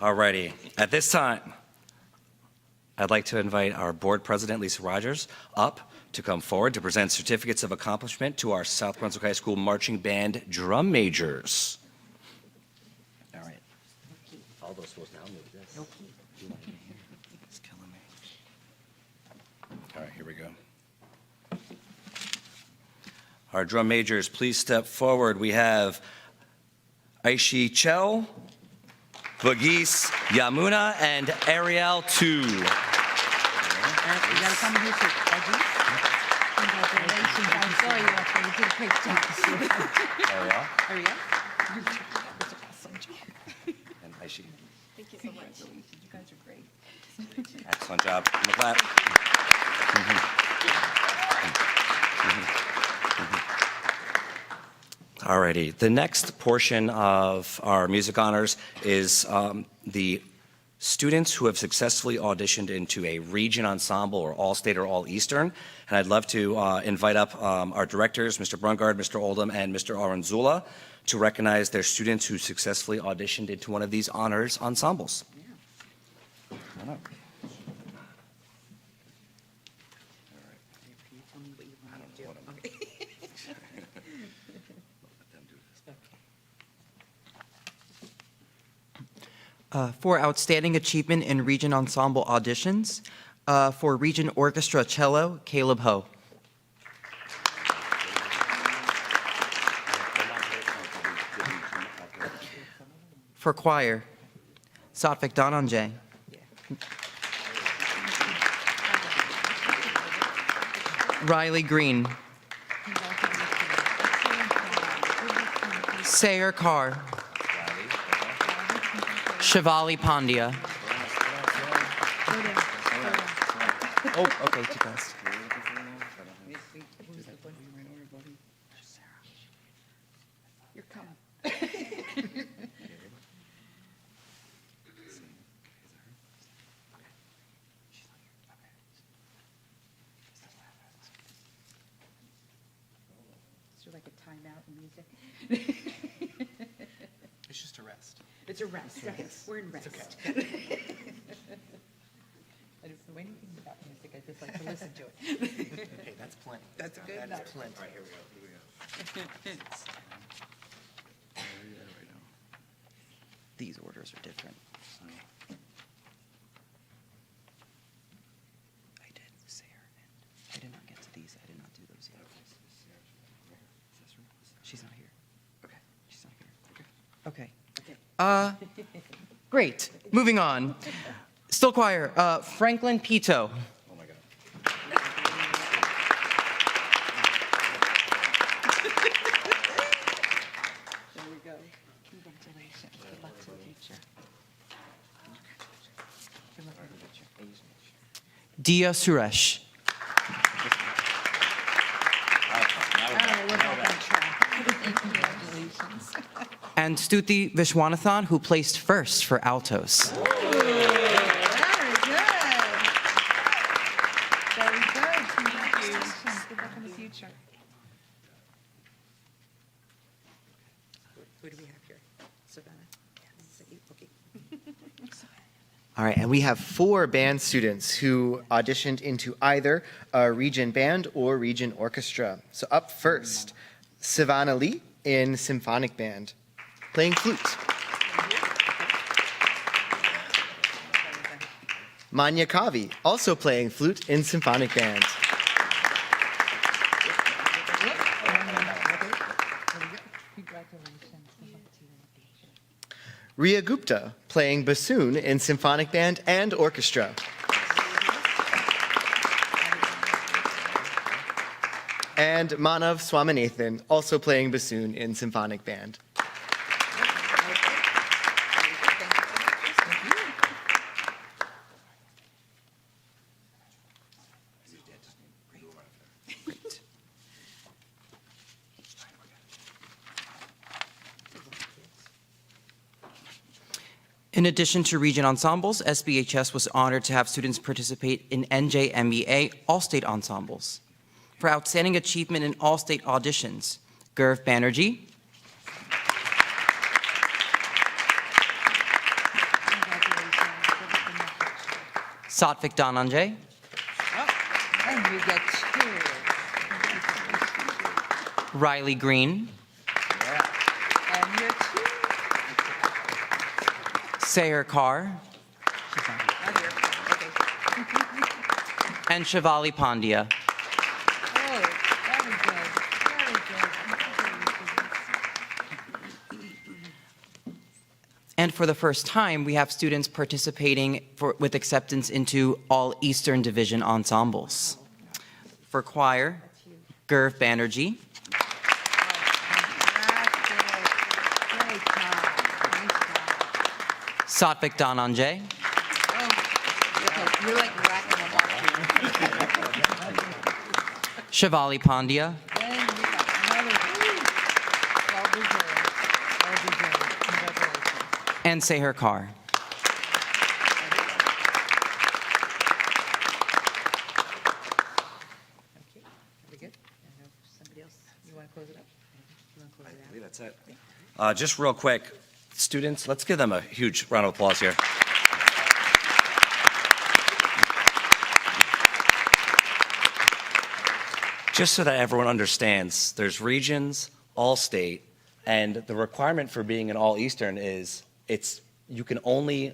Alrighty. At this time, I'd like to invite our board president, Lisa Rogers, up to come forward to present certificates of accomplishment to our South Brunswick High School marching band drum majors. All right. All those supposed to now move this. It's killing me. All right, here we go. Our drum majors, please step forward. We have Aishi Chell, Bagis Yamuna, and Ariel Tu.
You gotta come here too. Congratulations. I'm sorry you up there. You did a great job.
Ariel
Ariel? That's an awesome job.
and Aishi.
Thank you so much. You guys are great.
Excellent job. Give them a clap. Alrighty, the next portion of our music honors is the students who have successfully auditioned into a region ensemble or all-state or all-eastern. And I'd love to invite up our directors, Mr. Brungard, Mr. Oldham, and Mr. Aranzula, to recognize their students who successfully auditioned into one of these honors ensembles. Come on up.
For Outstanding Achievement in Region Ensemble Auditions, for Region Orchestra Cello, Caleb Ho. For Choir, Satvik Dhananjay. Riley Green. Sayer Carr. Shivali Pandya. Oh, okay, too fast.
You're coming. there like a timeout in music?
It's just a rest.
It's a rest, right? We're in rest.
okay.
I don't know anything about music, I just like to listen to it.
Hey, that's plenty.
That's good enough.
That's plenty.
All right, here we go.
These orders are different. I did Sarah, and I did not get to these. I did not do those yet. She's not here. Okay. She's not here. Okay. Great. Moving on. Still choir. Franklin Pito.
Oh, my God.
There we go. Congratulations. Good luck to the future. Good luck in the future.
Dia Suresh.
Oh, we're back on track. Congratulations.
And Stuti Vishwanathan, who placed first for altos.
Very good. Very good. Congratulations. Good luck in the future. Who do we have here? Savannah? Is that you? Okay.
All right, and we have 4 band students who auditioned into either a region band or region orchestra. So up first, Savannah Lee in symphonic band, playing flute. Manya Kavi, also playing flute in symphonic band. Ria Gupta, playing bassoon in symphonic band and orchestra. And Manav Swaminathan, also playing bassoon in symphonic band.
In addition to region ensembles, SBHS was honored to have students participate in NJMEA All-State Ensembles. For outstanding achievement in all-state auditions, Gaurav Banerjee, Satvik Dhananjay,
And you get 2.
Riley Green,
And you're 2.
Sayer Carr, and Shivali Pandya.
Oh, very good. Very good.
And for the first time, we have students participating with acceptance into all Eastern Division ensembles. For choir, Gaurav Banerjee, Satvik Dhananjay,
You're like racking them up.
Shivali Pandya,
And you got another 2. Well deserved. Well deserved. Congratulations.
and Sayer Carr.
Okay, very good. I know somebody else, you want to close it up? You want to close it
I
out?
believe that's it. Just real quick, students, let's give them a huge round of applause here. Just so that everyone understands, there's regions, all-state, and the requirement for being an all-Eastern is you can only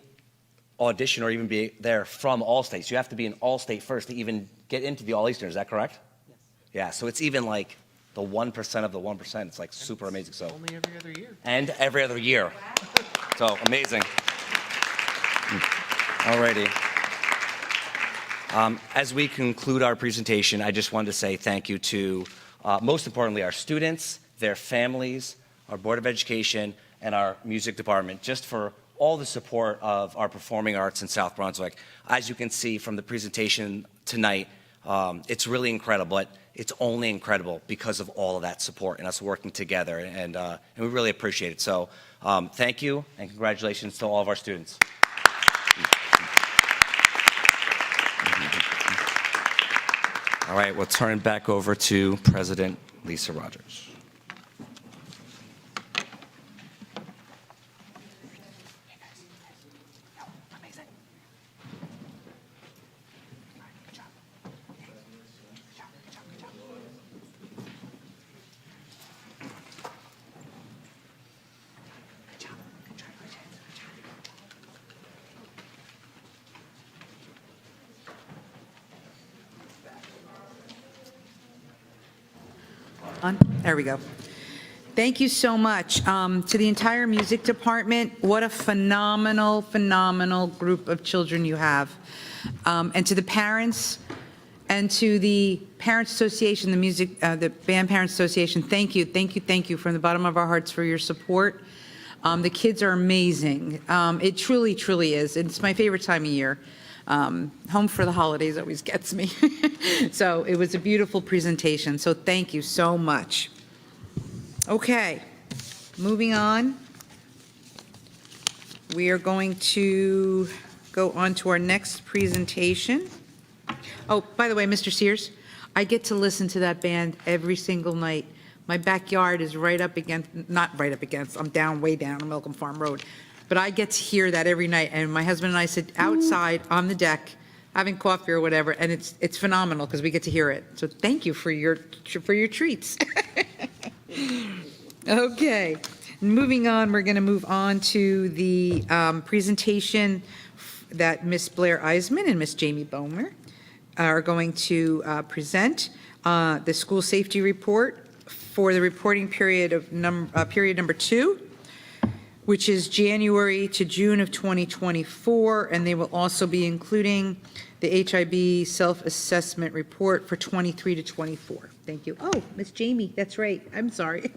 audition or even be there from all states. You have to be an all-state first to even get into the all-Eastern. Is that correct?
Yes.
Yeah, so it's even like the 1% of the 1%. It's like super amazing. So
Only every other year.
and every other year. So amazing. Alrighty. As we conclude our presentation, I just wanted to say thank you to, most importantly, our students, their families, our Board of Education, and our music department, just for all the support of our performing arts in South Brunswick. As you can see from the presentation tonight, it's really incredible. It's only incredible because of all of that support and us working together, and we really appreciate it. So thank you, and congratulations to all of our students. All right, we'll turn it back over to President Lisa Rogers.
There we go. Thank you so much. To the entire music department, what a phenomenal, phenomenal group of children you have. And to the parents and to the Parents Association, the Band Parents Association, thank you, thank you, thank you from the bottom of our hearts for your support. The kids are amazing. It truly, truly is. It's my favorite time of year. Home for the holidays always gets me. So it was a beautiful presentation. So thank you so much. Okay, moving on. We are going to go on to our next presentation. Oh, by the way, Mr. Sears, I get to listen to that band every single night. My backyard is right up against, not right up against, I'm down, way down on Malcolm Farm Road. But I get to hear that every night, and my husband and I sit outside on the deck having coffee or whatever, and it's phenomenal because we get to hear it. So thank you for your treats. Okay, moving on, we're going to move on to the presentation that Ms. Blair Eisman and Ms. Jamie Bomer are going to present, the school safety report for the reporting period of period number 2, which is January to June of 2024, and they will also be including the HIB self-assessment report for 23 to 24. Thank you. Oh, Miss Jamie, that's right. I'm sorry.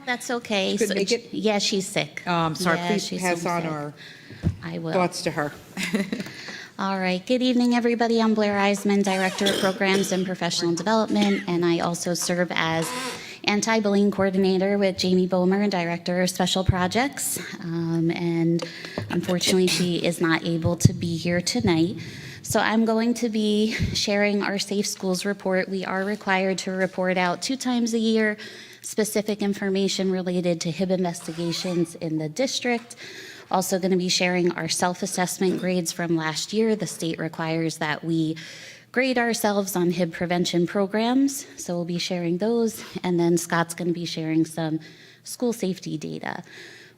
That's okay.
Couldn't make it?
Yeah, she's sick.
Oh, I'm sorry.
Yeah,
Please
she's
pass on
sick.
our
I will.
thoughts to her.
All right. Good evening, everybody. I'm Blair Eisman, Director of Programs and Professional Development, and I also serve as Anti-Bullying Coordinator with Jamie Bomer, Director of Special Projects. And unfortunately, she is not able to be here tonight. So I'm going to be sharing our Safe Schools report. We are required to report out 2 times a year specific information related to HIB investigations in the district. Also going to be sharing our self-assessment grades from last year. The state requires that we grade ourselves on HIB prevention programs, so we'll be sharing those. And then Scott's going to be sharing some school safety data.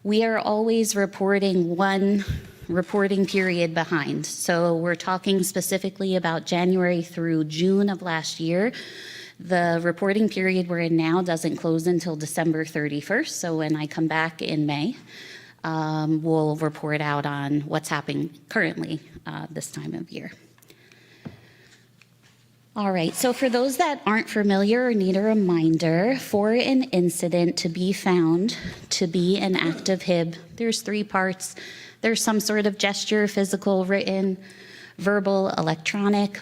We are always reporting one reporting period behind. So we're talking specifically about January through June of last year. The reporting period we're in now doesn't close until December 31st. So when I come back in May, we'll report out on what's happening currently this time of year. All right, so for those that aren't familiar or need a reminder, for an incident to be found to be an active HIB, there's 3 parts. There's some sort of gesture, physical, written, verbal, electronic.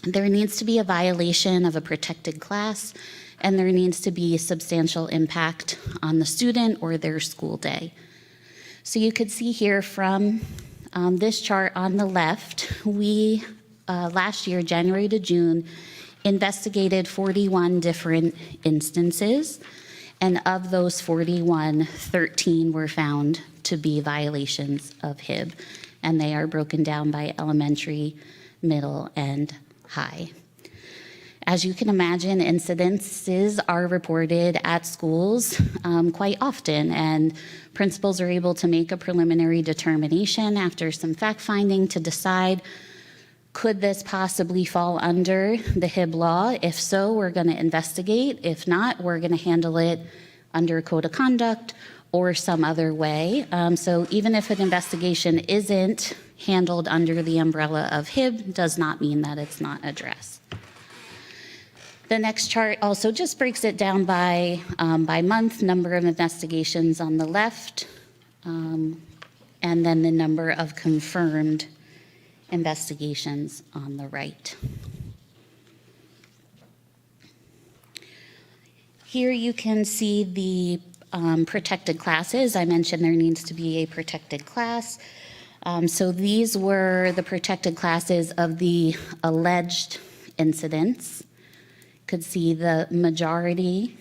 There needs to be a violation of a protected class, and there needs to be substantial impact on the student or their school day. So you could see here from this chart on the left, we last year, January to June, investigated 41 different instances, and of those 41, 13 were found to be violations of HIB, and they are broken down by elementary, middle, and high. As you can imagine, incidences are reported at schools quite often, and principals are able to make a preliminary determination after some fact-finding to decide, could this possibly fall under the HIB law? If so, we're going to investigate. If not, we're going to handle it under code of conduct or some other way. So even if an investigation isn't handled under the umbrella of HIB, does not mean that it's not addressed. The next chart also just breaks it down by month, number of investigations on the left, and then the number of confirmed investigations on the right. Here you can see the protected classes. I mentioned there needs to be a protected class. So these were the protected classes of the alleged incidents. Could see the majority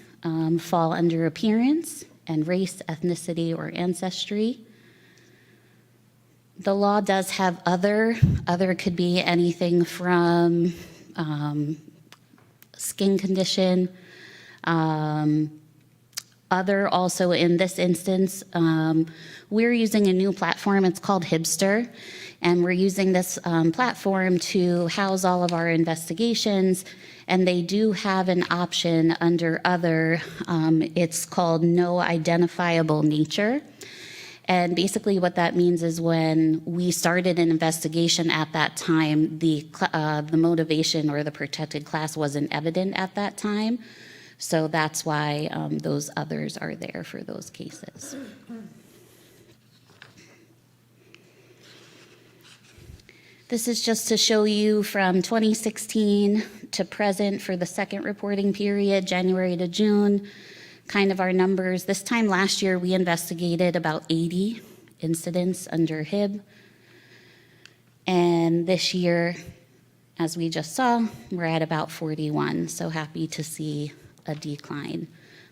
fall under appearance and race, ethnicity, or ancestry. The law does have other could be anything from skin condition, other also in this instance, we're using a new platform, it's called Hibster, and we're using this platform to house all of our investigations And they do have an option under other, it's called no identifiable nature. And basically what that means is when we started an investigation at that time, the motivation or the protected class wasn't evident at that time. So that's why those others are there for those cases. This is just to show you from 2016 to present for the second reporting period, January to June, kind of our numbers. This time last year, we investigated about 80 incidents under HIB. And this year, as we just saw, we're at about 41. So happy to see a decline.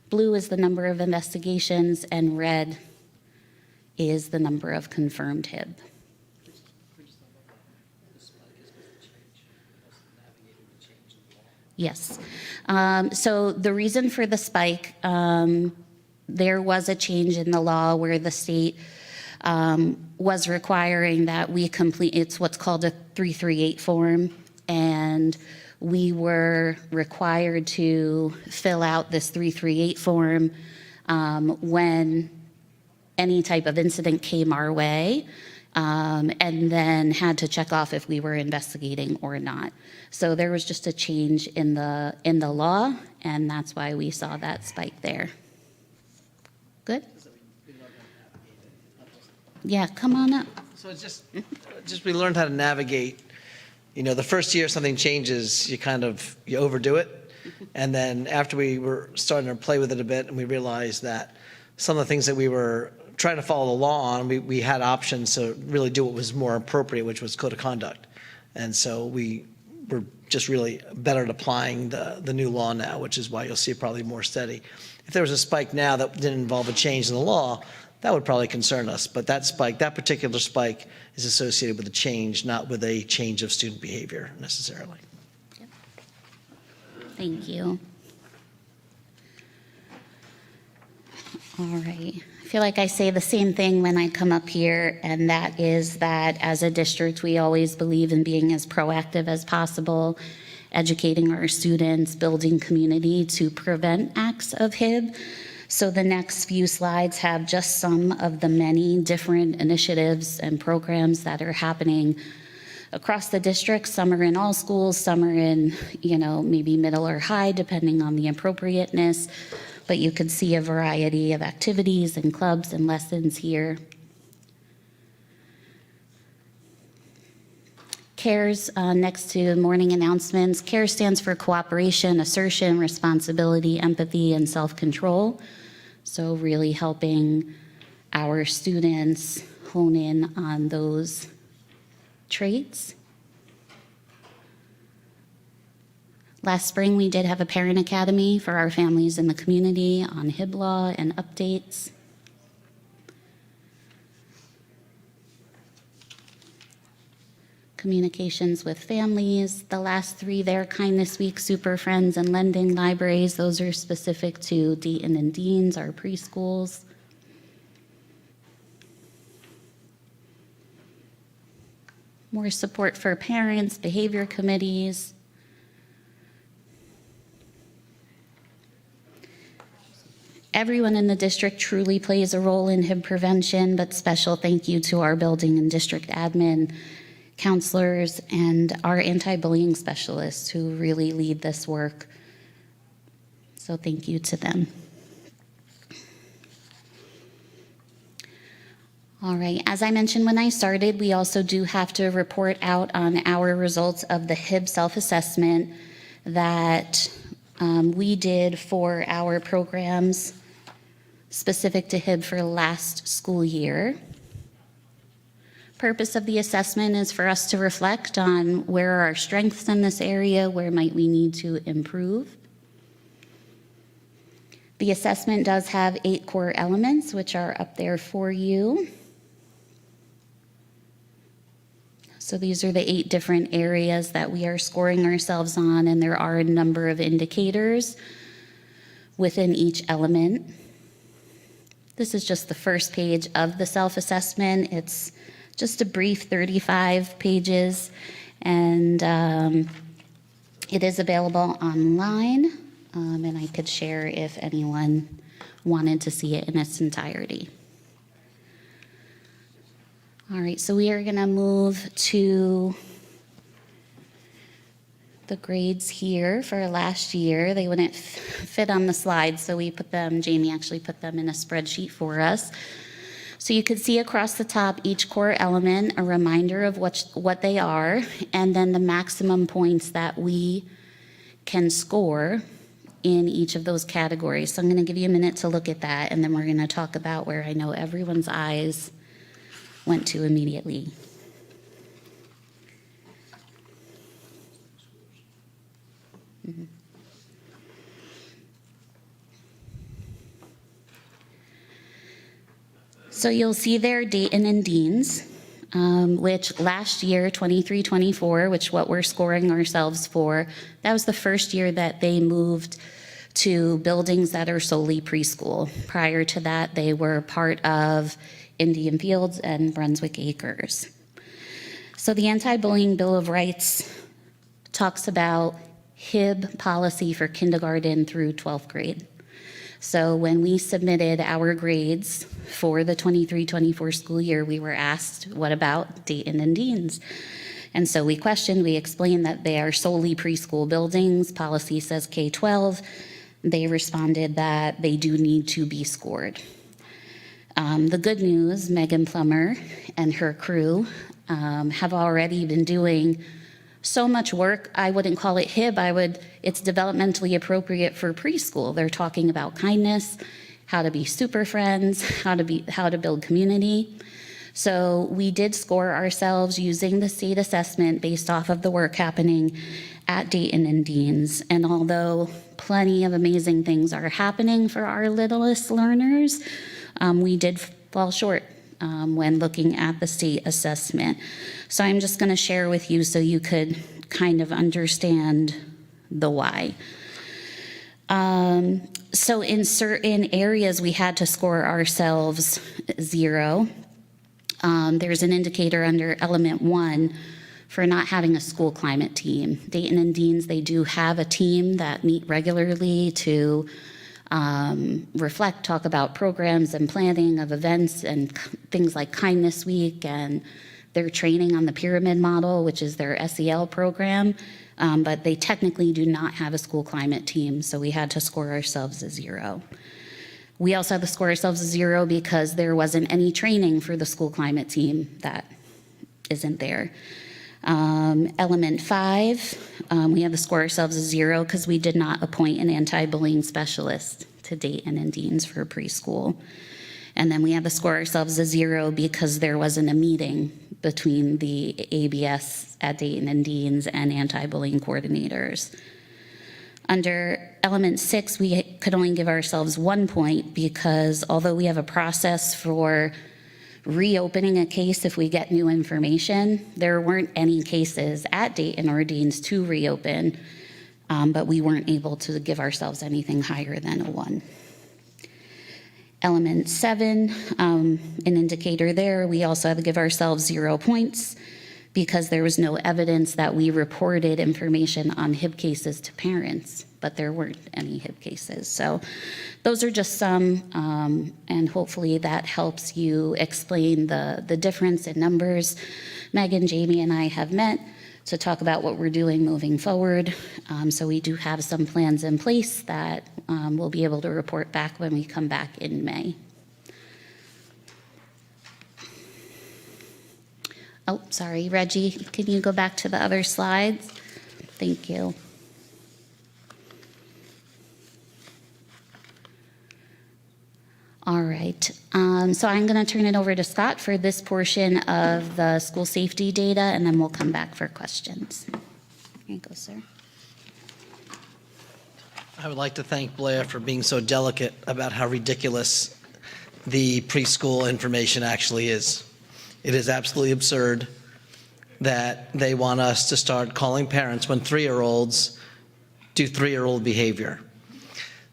Blue is the number of investigations, and red is the number of confirmed HIB. Yes. So the reason for the spike, there was a change in the law where the state was requiring that we complete, it's what's called a 338 form, and we were required to fill out this 338 form when any type of incident came our way, and then had to check off if we were investigating or not. So there was just a change in the law, and that's why we saw that spike there. Good? Yeah, come on up.
So it's just we learned how to navigate. You know, the first year something changes, you overdo it. And then after we were starting to play with it a bit and we realized that some of the things that we were trying to follow the law on, we had options to really do what was more appropriate, which was code of conduct. And so we were just really better at applying the new law now, which is why you'll see it probably more steady. If there was a spike now that didn't involve a change in the law, that would probably concern us. But that spike, that particular spike, is associated with a change, not with a change of student behavior necessarily.
Yep. Thank you. All right. I feel like I say the same thing when I come up here, and that is that as a district, we always believe in being as proactive as possible, educating our students, building community to prevent acts of HIB. So the next few slides have just some of the many different initiatives and programs that are happening across the district. Some are in all schools, some are in, maybe middle or high, depending on the appropriateness. But you can see a variety of activities and clubs and lessons here. CARES, next to morning announcements. CARES stands for cooperation, assertion, responsibility, empathy, and self-control. So really helping our students hone in on those traits. Last spring, we did have a parent academy for our families in the community on HIB law and updates. Communications with families. The last three there, Kindness Week, Super Friends, and Lending Libraries. Those are specific to Dayton and Deans, our preschools. More support for parents, behavior committees. Everyone in the district truly plays a role in HIB prevention, but special thank you to our building and district admin, counselors, and our anti-bullying specialists who really lead this work. So thank you to them. All right, as I mentioned when I started, we also do have to report out on our results of the HIB self-assessment that we did for our programs specific to HIB for last school year. Purpose of the assessment is for us to reflect on where are our strengths in this area, where might we need to improve. The assessment does have 8 core elements, which are up there for you. So these are the 8 different areas that we are scoring ourselves on, and there are a number of indicators within each element. This is just the first page of the self-assessment. It's just a brief 35 pages, and It is available online, and I could share if anyone wanted to see it in its entirety. All right, so we are going to move to the grades here for last year. They wouldn't fit on the slide, so we put them, Jamie actually put them in a spreadsheet for us. So you could see across the top each core element, a reminder of what they are, and then the maximum points that we can score in each of those categories. So I'm going to give you a minute to look at that, and then we're going to talk about where I know everyone's eyes went to immediately. Mm-hmm. So you'll see there Dayton and Deans, which last year, 23-24, which what we're scoring ourselves for, that was the first year that they moved to buildings that are solely preschool. Prior to that, they were part of Indian Fields and Brunswick Acres. So the Anti-Bullying Bill of Rights talks about HIB policy for kindergarten through 12th grade. So when we submitted our grades for the 23-24 school year, we were asked, what about Dayton and Deans? And so we explained that they are solely preschool buildings. Policy says K-12. They responded that they do need to be scored. The good news, Megan Plummer and her crew have already been doing so much work. I wouldn't call it HIB. It's developmentally appropriate for preschool. They're talking about kindness, how to be super friends, how to build community. So we did score ourselves using the state assessment based off of the work happening at Dayton and Deans. And although plenty of amazing things are happening for our littlest learners, we did fall short when looking at the state assessment. So I'm just going to share with you so you could kind of understand the why. So in certain areas, we had to score ourselves 0. There's an indicator under element 1 for not having a school climate team. Dayton and Deans, they do have a team that meet regularly to reflect, talk about programs and planning of events and things like Kindness Week and their training on the pyramid model, which is their SEL program. But they technically do not have a school climate team, so we had to score ourselves a 0. We also had to score ourselves a 0 because there wasn't any training for the school climate team. That isn't there. Element 5, we had to score ourselves a 0 because we did not appoint an anti-bullying specialist to Dayton and Deans for preschool. And then we had to score ourselves a 0 because there wasn't a meeting between the ABS at Dayton and Deans and anti-bullying coordinators. Under element 6, we could only give ourselves 1 point because although we have a process for reopening a case if we get new information, there weren't any cases at Dayton or Deans to reopen, but we weren't able to give ourselves anything higher than a 1. Element 7, an indicator there, we also had to give ourselves 0 points because there was no evidence that we reported information on HIB cases to parents, but there weren't any HIB cases. So those are just some, and hopefully that helps you explain the difference in numbers. Megan, Jamie, and I have met to talk about what we're doing moving forward. So we do have some plans in place that we'll be able to report back when we come back in May. Oh, sorry, Reggie, can you go back to the other slides? Thank you. All right, so I'm going to turn it over to Scott for this portion of the school safety data, and then we'll come back for questions. Here you go, sir.
I would like to thank Blair for being so delicate about how ridiculous the preschool information actually is. It is absolutely absurd that they want us to start calling parents when 3-year-olds do 3-year-old behavior.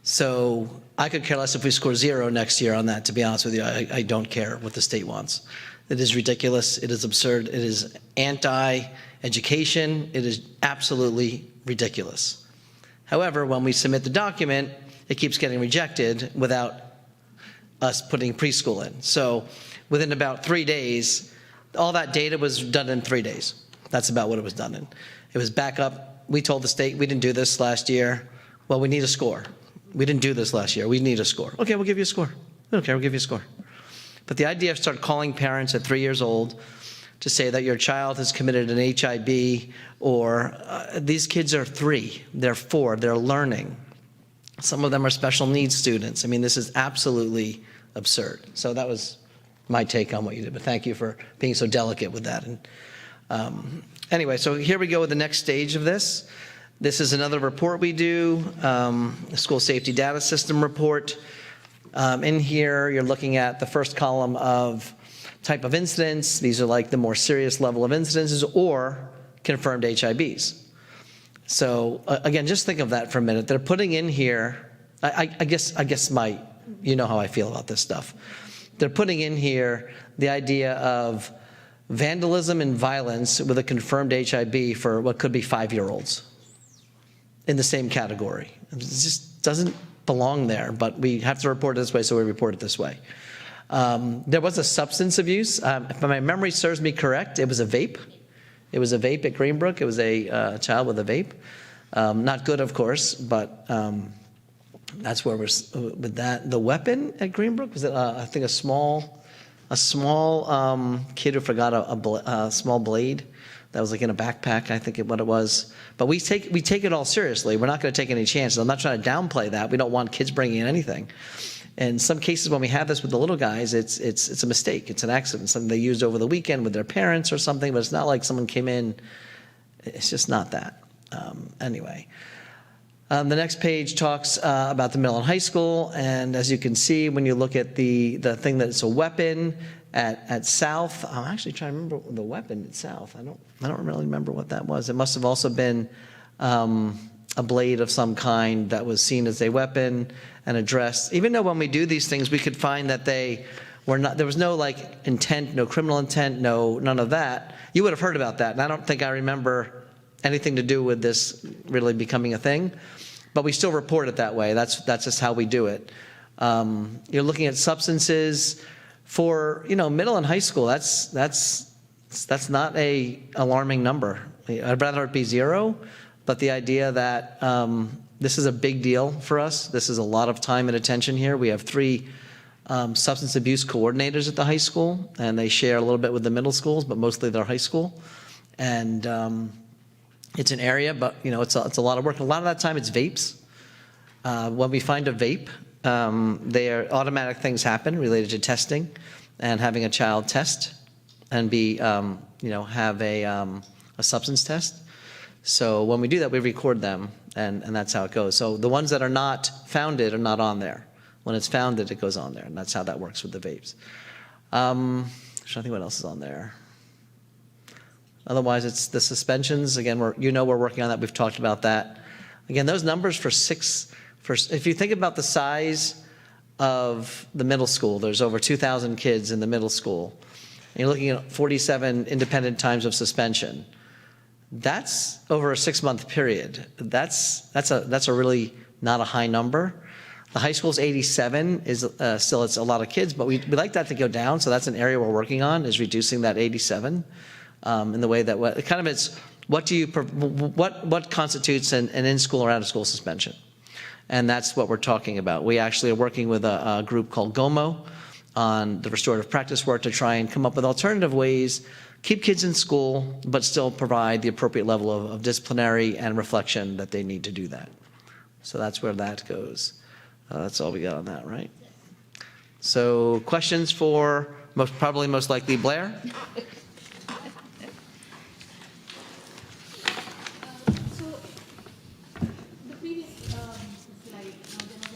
So I could care less if we score 0 next year on that, to be honest with you. I don't care what the state wants. It is ridiculous. It is absurd. It is anti-education. It is absolutely ridiculous. However, when we submit the document, it keeps getting rejected without us putting preschool in. So within about 3 days, all that data was done in 3 days. That's about what it was done in. It was back up. We told the state, we didn't do this last year. Well, we need a score. We didn't do this last year. We need a score. Okay, we'll give you a score. Okay, we'll give you a score. But the idea of start calling parents at 3 years old to say that your child has committed an HIB, or these kids are 3, they're 4, they're learning. Some of them are special needs students. I mean, this is absolutely absurd. So that was my take on what you did, but thank you for being so delicate with that. And anyway, so here we go with the next stage of this. This is another report we do, the School Safety Data System report. In here, you're looking at the first column of type of incidents. These are like the more serious level of incidences or confirmed HIBs. So again, just think of that for a minute. They're putting in here, I guess you know how I feel about this stuff. They're putting in here the idea of vandalism and violence with a confirmed HIB for what could be 5-year-olds in the same category. It just doesn't belong there, but we have to report it this way, so we report it this way. There was a substance abuse. If my memory serves me correct, it was a vape. It was a vape at Greenbrook. It was a child with a vape. Not good, of course, but that's where we're with that. The weapon at Greenbrook, was it, I think, a small kid who forgot a small blade that was like in a backpack, I think what it was. But we take it all seriously. We're not going to take any chances. I'm not trying to downplay that. We don't want kids bringing in anything. In some cases, when we have this with the little guys, it's a mistake. It's an accident, something they used over the weekend with their parents or something, but it's not like someone came in. It's just not that. Anyway. The next page talks about the middle and high school, and as you can see, when you look at the thing that's a weapon at South, I'm actually trying to remember the weapon at South. I don't really remember what that was. It must have also been a blade of some kind that was seen as a weapon and addressed. Even though when we do these things, we could find that they were not. There was no like intent, no criminal intent, none of that. You would have heard about that, and I don't think I remember anything to do with this really becoming a thing, but we still report it that way. That's just how we do it. You're looking at substances for middle and high school. That's not a alarming number. I'd rather it be 0, but the idea that this is a big deal for us. This is a lot of time and attention here. We have 3 substance abuse coordinators at the high school, and they share a little bit with the middle schools, but mostly they're high school. And it's an area, but it's a lot of work. A lot of that time it's vapes. When we find a vape, automatic things happen related to testing and having a child test and have a substance test. So when we do that, we record them, and that's how it goes. So the ones that are not founded are not on there. When it's founded, it goes on there, and that's how that works with the vapes. I'm trying to think what else is on there. Otherwise, it's the suspensions. Again, we're working on that. We've talked about that. Again, those numbers if you think about the size of the middle school, there's over 2,000 kids in the middle school. And you're looking at 47 independent times of suspension. That's over a 6-month period. That's a really not a high number. The high school's 87 is still it's a lot of kids, but we like that to go down. So that's an area we're working on, is reducing that 87. In the way that it's what constitutes an in-school or out-of-school suspension, and that's what we're talking about. We actually are working with a group called GOMO on the restorative practice work to try and come up with alternative ways, keep kids in school, but still provide the appropriate level of disciplinary and reflection that they need to do that. So that's where that goes. That's all we got on that, right? So questions for most likely Blair?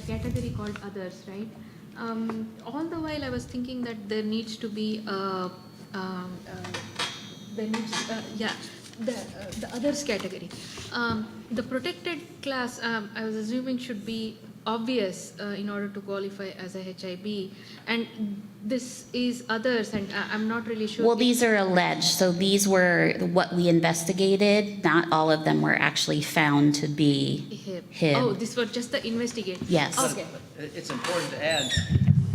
Category called others, right? All the while I was thinking that there needs to be the others category. The protected class, I was assuming should be obvious in order to qualify as a HIB, and this is others, and I'm not really sure.
Well, these are alleged, so these were what we investigated. Not all of them were actually found to be HIB.
Oh, this was just the investigation?
Yes.
Okay.
It's important to add,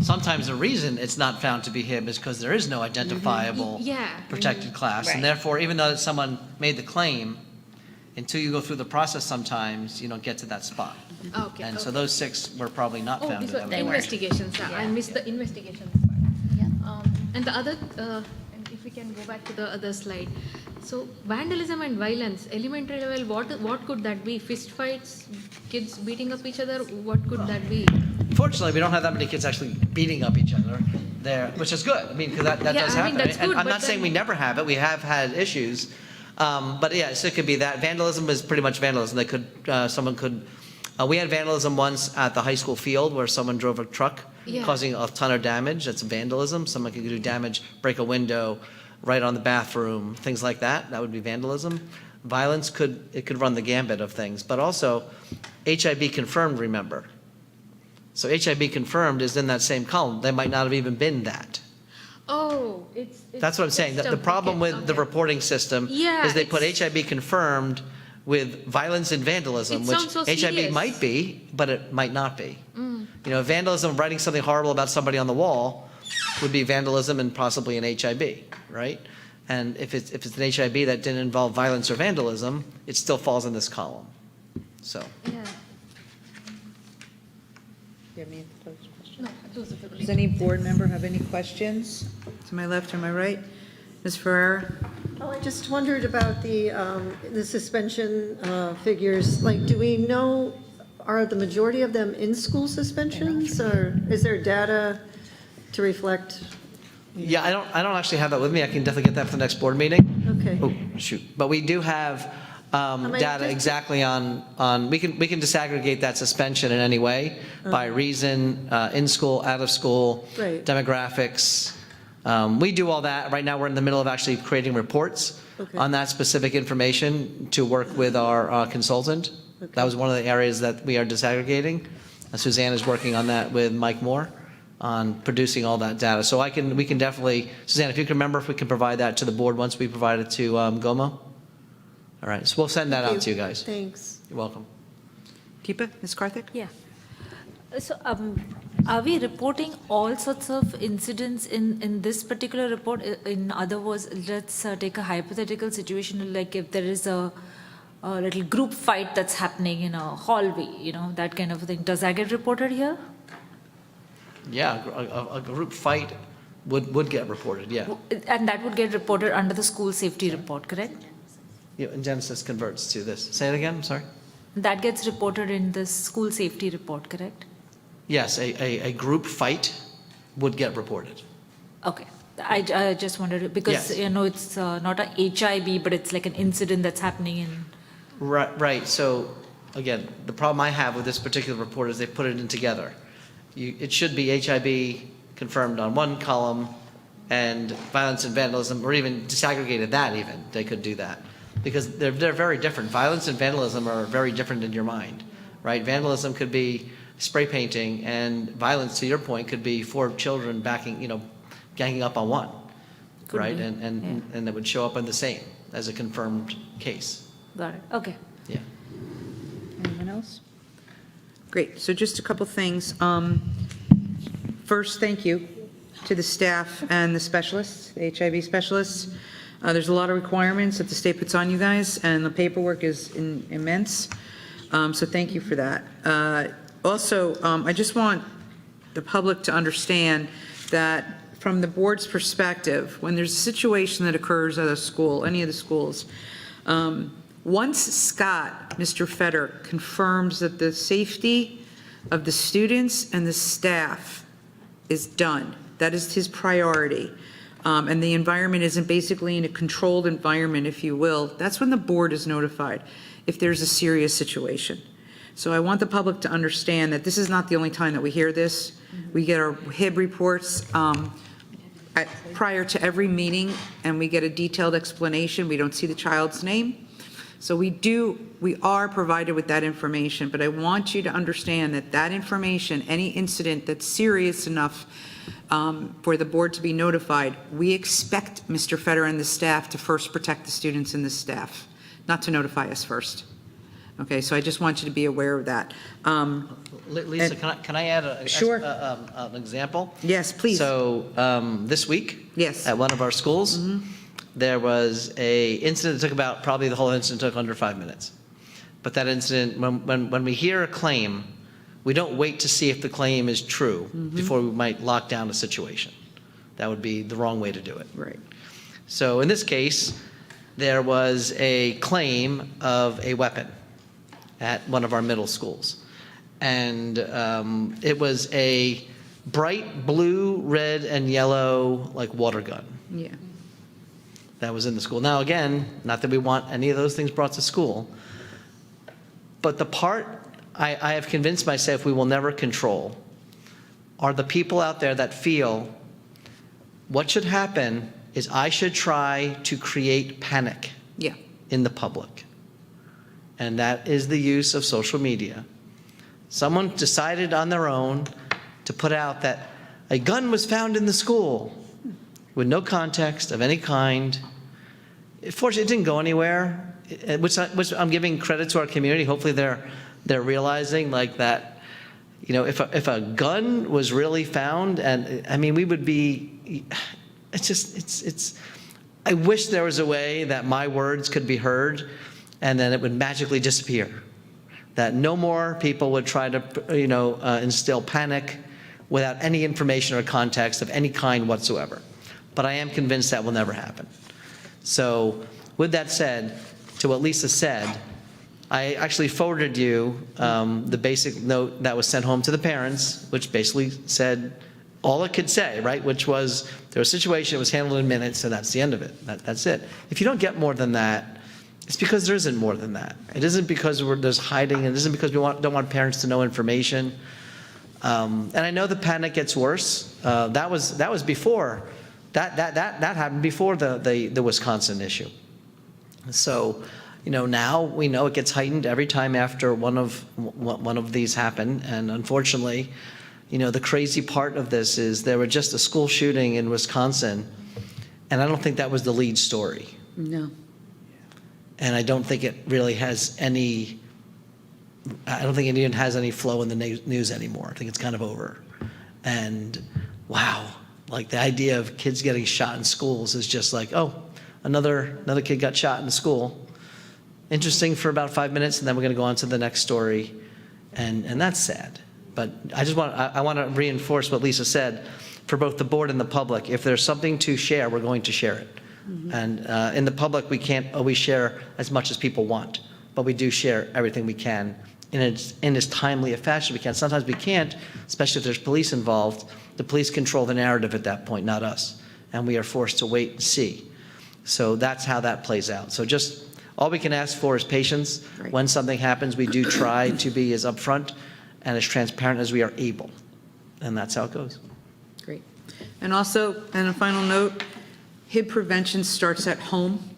sometimes the reason it's not found to be HIB is because there is no identifiable
Yeah.
protected class.
Right.
And therefore, even though someone made the claim, until you go through the process sometimes, you don't get to that spot.
Okay.
And so
okay.
those 6 were probably not
Oh,
found
these
in
were
that.
They were.
investigations. I
Yeah.
missed the investigations part. And the other, and if we can go back to the other slide. So vandalism and violence, elementary level, what could that be? Fist fights, kids beating up each other? What could that be?
Fortunately, we don't have that many kids actually beating up each other there, which is good. I mean, because that
Yeah,
does
I mean,
happen.
that's
And
good,
I'm
but
not saying we
then-
never have it. We have had issues. But yeah, so it could be that. Vandalism is pretty much vandalism. They could, someone could, we had vandalism once at the high school field where someone drove a truck
Yeah.
causing a ton of damage. That's vandalism. Someone could do damage, break a window right on the bathroom, things like that. That would be vandalism. Violence could run the gambit of things. But also, HIB confirmed, remember. So HIB confirmed is in that same column. They might not have even been that.
Oh, it's.
That's what I'm saying. The problem with the reporting system
Yeah,
is they put
it's-
HIB confirmed with violence and vandalism,
It
which
sounds so
HIB
serious.
might be, but it might not be.
Mm.
You know, vandalism, writing something horrible about somebody on the wall would be vandalism and possibly an HIB, right? And if it's an HIB that didn't involve violence or vandalism, it still falls in this column. So.
Yeah. No, those are the-
Does any board member have any questions? To my left or my right? Ms. Ferrera?
Oh, I just wondered about the suspension figures. Like, do we know, are the majority of them in-school suspensions? Or is there data to reflect?
Yeah, I don't actually have that with me. I can definitely get that for the next board meeting.
Okay.
Oh, shoot. But we do have
might
data
just-
exactly on, we can disaggregate that suspension in any way by reason, in school, out of school,
Right.
demographics. We do all that. Right now, we're in the middle of actually creating reports
Okay.
on that specific information to work with our consultant. That was one of the areas that we are disaggregating. Suzanne is working on that with Mike Moore on producing all that data. So we can definitely, Suzanne, if you can remember, if we can provide that to the board once we provide it to GOMO. All right, so we'll send that out to you guys.
Thanks.
You're welcome.
Kipa, Ms. Karthik?
Yeah. So, are we reporting all sorts of incidents in this particular report? In other words, let's take a hypothetical situation, like if there is a little group fight that's happening in a hallway, that kind of a thing. Does that get reported here?
Yeah, a group fight would get reported, yeah.
And that would get reported under the school safety report, correct?
Yeah, and Genesis converts to this. Say it again, I'm sorry.
That gets reported in the school safety report, correct?
Yes, a group fight would get reported.
Okay. I just wondered, because,
Yes.
it's not a HIB, but it's like an incident that's happening in.
Right, so, again, the problem I have with this particular report is they put it in together. It should be HIB confirmed on one column and violence and vandalism, or even disaggregated that even, they could do that. Because they're very different. Violence and vandalism are very different in your mind, right? Vandalism could be spray painting, and violence, to your point, could be 4 children ganging up on one,
Could
right?
be,
And it would show up in the same as a confirmed case.
Got it. Okay.
Yeah.
Anyone else? Great, so just a couple things. First, thank you to the staff and the specialists, the HIV specialists. There's a lot of requirements that the state puts on you guys, and the paperwork is immense, so thank you for that. Also, I just want the public to understand that from the board's perspective, when there's a situation that occurs at a school, any of the schools, once Scott, Mr. Fetter, confirms that the safety of the students and the staff is done, that is his priority, and the environment isn't basically in a controlled environment, if you will, that's when the board is notified if there's a serious situation. So I want the public to understand that this is not the only time that we hear this. We get our HIB reports prior to every meeting, and we get a detailed explanation. We don't see the child's name. So we are provided with that information, but I want you to understand that that information, any incident that's serious enough for the board to be notified, we expect Mr. Fetter and the staff to first protect the students and the staff, not to notify us first. Okay, so I just want you to be aware of that.
Lisa, can I add an example?
Yes, please.
So this week,
yes,
at one of our schools, there was a incident that took probably the whole incident took under 5 minutes. But that incident, when we hear a claim, we don't wait to see if the claim is true before we might lock down a situation. That would be the wrong way to do it.
Right.
So in this case, there was a claim of a weapon at one of our middle schools. And it was a bright blue, red, and yellow, like water gun.
Yeah.
That was in the school. Now, again, not that we want any of those things brought to school, but the part I have convinced myself we will never control are the people out there that feel what should happen is I should try to create panic in the public. And that is the use of social media. Someone decided on their own to put out that a gun was found in the school with no context of any kind. Fortunately, it didn't go anywhere, which I'm giving credit to our community. Hopefully they're realizing like that, you know, if a gun was really found, and I mean, we would be, I wish there was a way that my words could be heard and then it would magically disappear. That no more people would try to, instill panic without any information or context of any kind whatsoever. But I am convinced that will never happen. So with that said, to what Lisa said, I actually forwarded you the basic note that was sent home to the parents, which basically said all it could say, right? Which was there was a situation, it was handled in minutes, and that's the end of it. That's it. If you don't get more than that, it's because there isn't more than that. It isn't because there's hiding. It isn't because we don't want parents to know information. And I know the panic gets worse. That was before that happened before the Wisconsin issue. So, now we know it gets heightened every time after one of these happen. And unfortunately, the crazy part of this is there was just a school shooting in Wisconsin, and I don't think that was the lead story.
No.
And I don't think it really has any, I don't think it even has any flow in the news anymore. I think it's kind of over. And wow, like the idea of kids getting shot in schools is just like, oh, another kid got shot in the school. Interesting for about 5 minutes, and then we're going to go on to the next story. And that's sad. But I want to reinforce what Lisa said for both the board and the public. If there's something to share, we're going to share it. And in the public, we can't always share as much as people want, but we do share everything we can in as timely a fashion we can. Sometimes we can't, especially if there's police involved. The police control the narrative at that point, not us, and we are forced to wait and see. So that's how that plays out. So just all we can ask for is patience. Right. When something happens, we do try to be as upfront and as transparent as we are able, and that's how it goes.
Great. And also, and a final note, HIB prevention starts at home.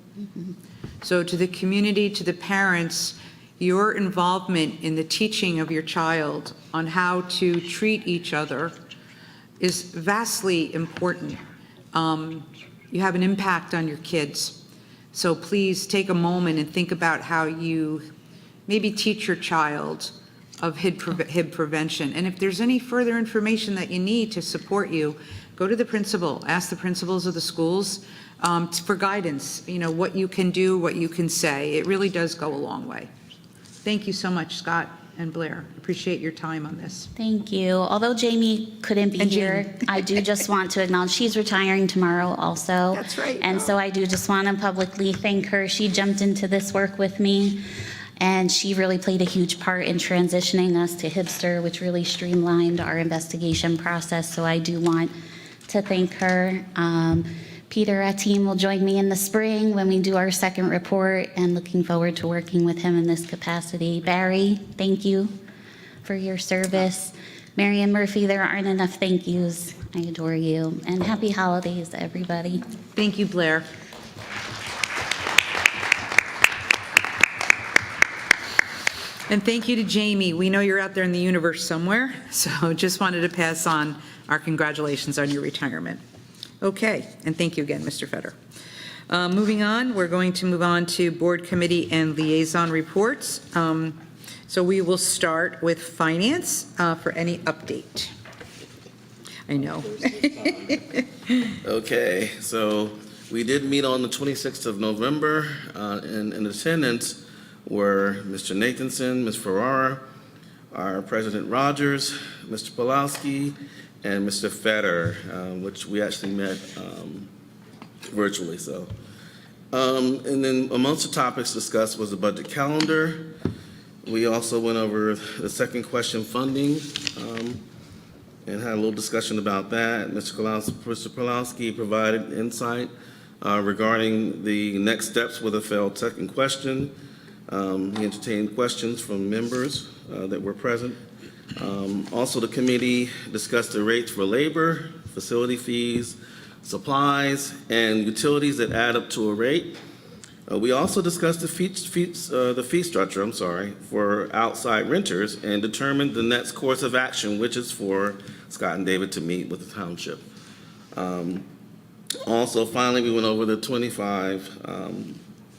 So to the community, to the parents, your involvement in the teaching of your child on how to treat each other is vastly important. You have an impact on your kids. So please take a moment and think about how you maybe teach your child of HIB prevention. And if there's any further information that you need to support you, go to the principal, ask the principals of the schools for guidance, what you can do, what you can say. It really does go a long way. Thank you so much, Scott and Blair. Appreciate your time on this.
Thank you. Although Jamie couldn't be here, I do just want to acknowledge she's retiring tomorrow also.
That's right.
And so I do just want to publicly thank her. She jumped into this work with me, and she really played a huge part in transitioning us to Hibster, which really streamlined our investigation process. So I do want to thank her. Peter, our team, will join me in the spring when we do our second report, and looking forward to working with him in this capacity. Barry, thank you for your service. Marian Murphy, there aren't enough thank yous. I adore you. And happy holidays, everybody.
Thank you, Blair. And thank you to Jamie. We know you're out there in the universe somewhere, so just wanted to pass on our congratulations on your retirement. Okay, and thank you again, Mr. Fetter. Moving on, we're going to move on to board committee and liaison reports. So we will start with finance for any update. I know.
Okay, so we did meet on the 26th of November, and in attendance were Mr. Nathanson, Ms. Ferrara, our President Rogers, Mr. Pulowski, and Mr. Fetter, which we actually met virtually. So, and then amongst the topics discussed was the budget calendar. We also went over the second question funding and had a little discussion about that. Mr. Pulowski provided insight regarding the next steps with a failed second question. He entertained questions from members that were present. Also, the committee discussed the rates for labor, facility fees, supplies, and utilities that add up to a rate. We also discussed the fee structure, for outside renters and determined the next course of action, which is for Scott and David to meet with the township. Also, finally, we went over the 25.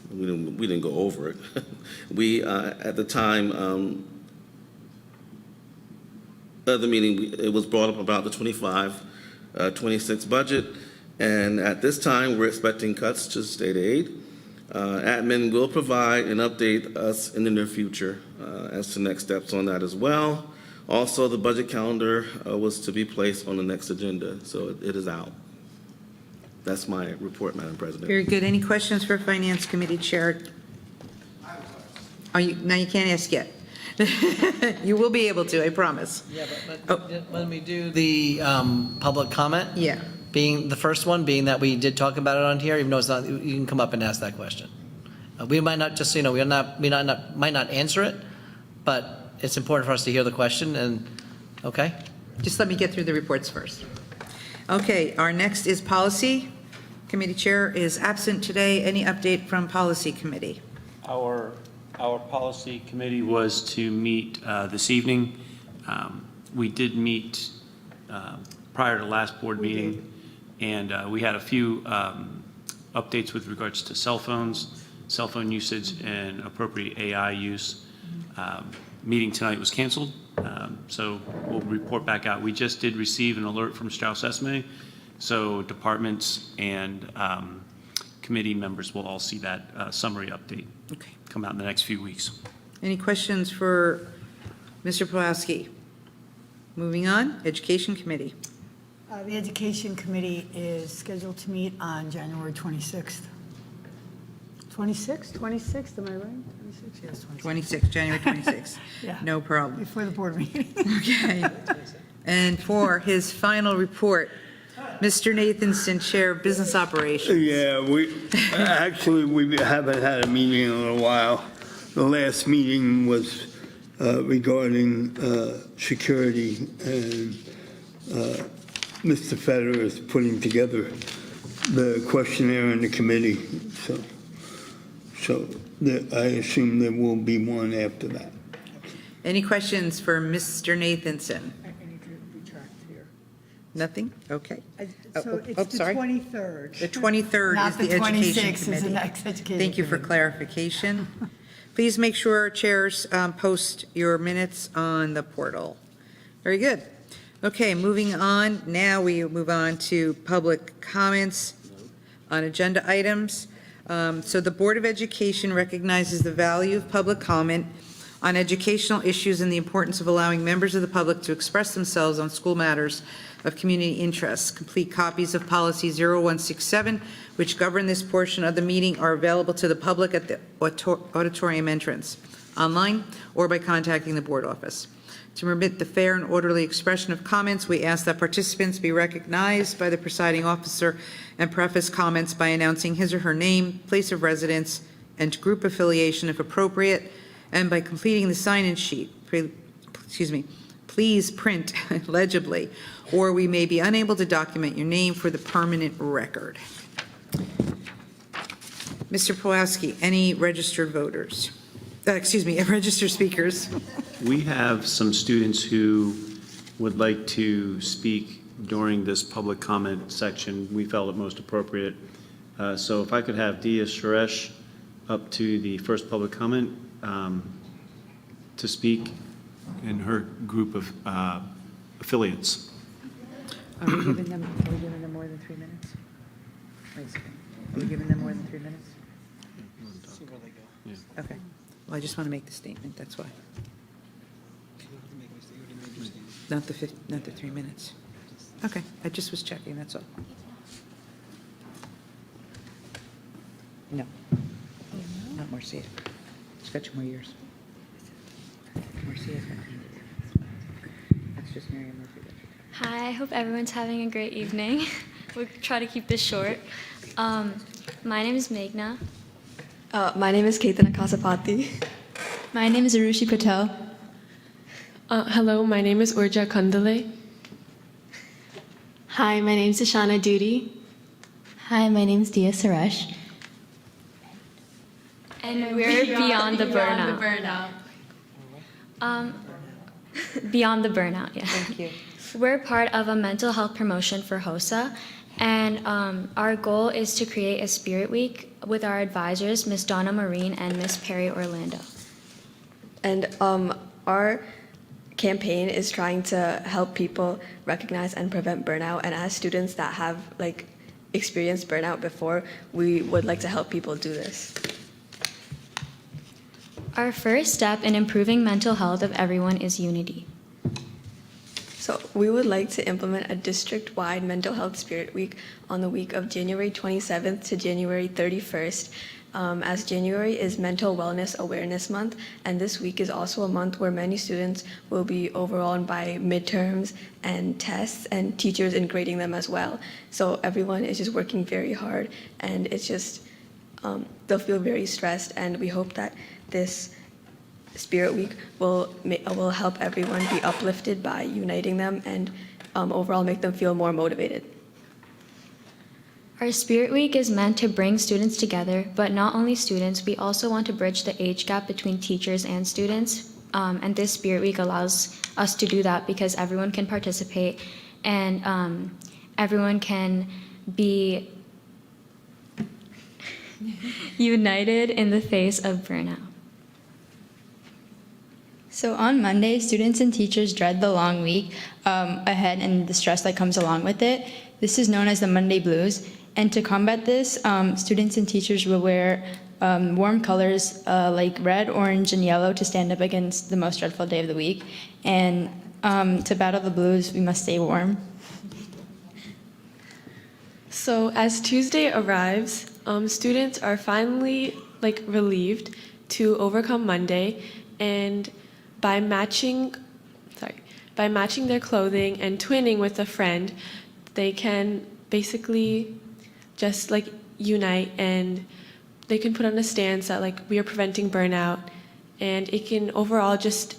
We didn't go over it. We, at the time of the meeting, it was brought up about the 26 budget, and at this time, we're expecting cuts to state aid. Admin will provide and update us in the near future as to next steps on that as well. Also, the budget calendar was to be placed on the next agenda, so it is out. That's my report, Madam President.
Very good. Any questions for Finance Committee Chair? Oh, now you can't ask yet. You will be able to, I promise.
Yeah, but when we do the public comment,
yeah,
being the first one, being that we did talk about it on here, even though it's not, you can come up and ask that question. We might not just, we might not answer it, but it's important for us to hear the question. And okay,
just let me get through the reports first. Okay, our next is policy. Committee Chair is absent today. Any update from Policy Committee?
Our policy committee was to meet this evening. We did meet prior to last board meeting, and we had a few updates with regards to cell phones, cell phone usage, and appropriate AI use. Meeting tonight was canceled, so we'll report back out. We just did receive an alert from Strauss Esme, so departments and committee members will all see that summary update come out in the next few weeks.
Any questions for Mr. Pulaski? Moving on, Education Committee.
The Education Committee is scheduled to meet on January 26th. 26th, am I right? 26, yes,
26, January 26th.
Yeah.
No problem.
Before the board meeting.
Okay. And for his final report, Mr. Nathanson, Chair of Business Operations.
Yeah, we haven't had a meeting in a while. The last meeting was regarding security, and Mr. Fetter is putting together the questionnaire in the committee. So I assume there will be one after that.
Any questions for Mr. Nathanson?
I need to retract here.
Nothing? Okay.
So it's the 23rd.
The 23rd
Not
is the
the
Education
26th is the
Committee.
next Education
Thank you for
Committee.
clarification. Please make sure chairs post your minutes on the portal. Very good. Okay, moving on. Now we move on to public comments on agenda items. So the Board of Education recognizes the value of public comment on educational issues and the importance of allowing members of the public to express themselves on school matters of community interest. Complete copies of Policy 0167, which govern this portion of the meeting, are available to the public at the auditorium entrance, online, or by contacting the board office. To permit the fair and orderly expression of comments, we ask that participants be recognized by the presiding officer and preface comments by announcing his or her name, place of residence, and group affiliation if appropriate, and by completing the sign-in sheet. Please print legibly, or we may be unable to document your name for the permanent record. Mr. Pulaski, any registered voters? registered speakers.
We have some students who would like to speak during this public comment section. We felt it most appropriate. So if I could have Dia Suresh up to the first public comment to speak in her group of affiliates.
Are we giving them more than 3 minutes? Wait a second. Are we giving them more than 3 minutes?
See where they go.
Okay. Well, I just want to make the statement, that's why. Not the 3 minutes. Okay, I just was checking, that's all. No. Not Marcia. She's got 2 more years. Marcia's got 2 more. That's just Mary Murphy.
Hi, I hope everyone's having a great evening. We'll try to keep this short. My name is Meghna.
My name is Ketan Akasapati.
My name is Arushi Patel.
Hello, my name is Urja Kandale.
Hi, my name is Ishana Dudi. Hi, my name is Dia Suresh. And we're Beyond the Burnout. Beyond the Burnout, yeah.
Thank you.
We're part of a mental health promotion for HOSA, and our goal is to create a Spirit Week with our advisors, Ms. Donna Marine and Ms. Perry Orlando.
And our campaign is trying to help people recognize and prevent burnout. And as students that have experienced burnout before, we would like to help people do this.
Our first step in improving mental health of everyone is unity.
So we would like to implement a district-wide Mental Health Spirit Week on the week of January 27th to January 31st, as January is Mental Wellness Awareness Month, and this week is also a month where many students will be overwhelmed by midterms and tests and teachers in grading them as well. So everyone is just working very hard, and it's just, they'll feel very stressed, and we hope that this Spirit Week will help everyone be uplifted by uniting them and overall make them feel more motivated.
Our Spirit Week is meant to bring students together, but not only students, we also want to bridge the age gap between teachers and students. And this Spirit Week allows us to do that because everyone can participate and everyone can be united in the face of burnout.
So on Monday, students and teachers dread the long week ahead and the stress that comes along with it. This is known as the Monday blues. And to combat this, students and teachers will wear warm colors like red, orange, and yellow to stand up against the most dreadful day of the week. And to battle the blues, we must stay warm.
So as Tuesday arrives, students are finally relieved to overcome Monday, and by matching their clothing and twinning with a friend, they can basically just unite, and they can put on a stance that we are preventing burnout, and it can overall just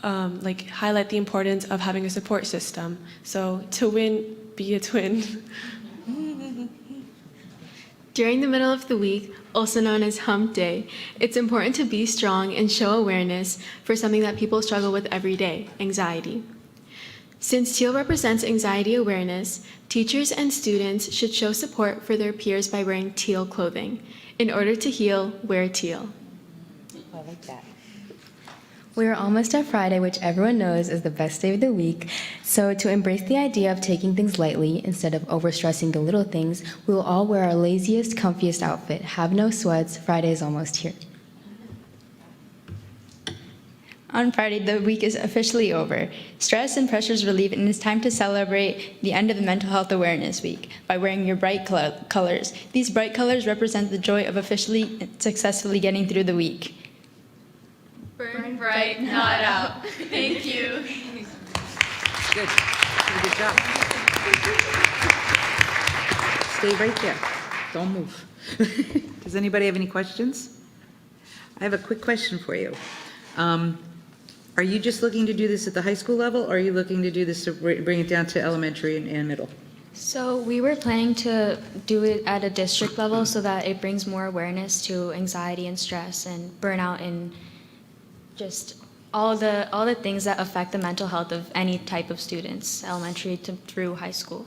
highlight the importance of having a support system. So to win, be a twin.
During the middle of the week, also known as Hump Day, it's important to be strong and show awareness for something that people struggle with every day, anxiety. Since teal represents anxiety awareness, teachers and students should show support for their peers by wearing teal clothing. In order to heal, wear teal.
I like that.
We are almost at Friday, which everyone knows is the best day of the week. So to embrace the idea of taking things lightly instead of overstressing the little things, we will all wear our laziest, comfiest outfit. Have no sweats. Friday is almost here. On Friday, the week is officially over. Stress and pressure is relieved, and it's time to celebrate the end of the Mental Health Awareness Week by wearing your bright colors. These bright colors represent the joy of officially and successfully getting through the week.
Burn bright, not out. Thank you.
Good. Good job. Stay right there. Don't move. Does anybody have any questions? I have a quick question for you. Are you just looking to do this at the high school level, or are you looking to do this to bring it down to elementary and middle?
So we were planning to do it at a district level so that it brings more awareness to anxiety and stress and burnout
just all the things that affect the mental health of any type of students, elementary to through high school.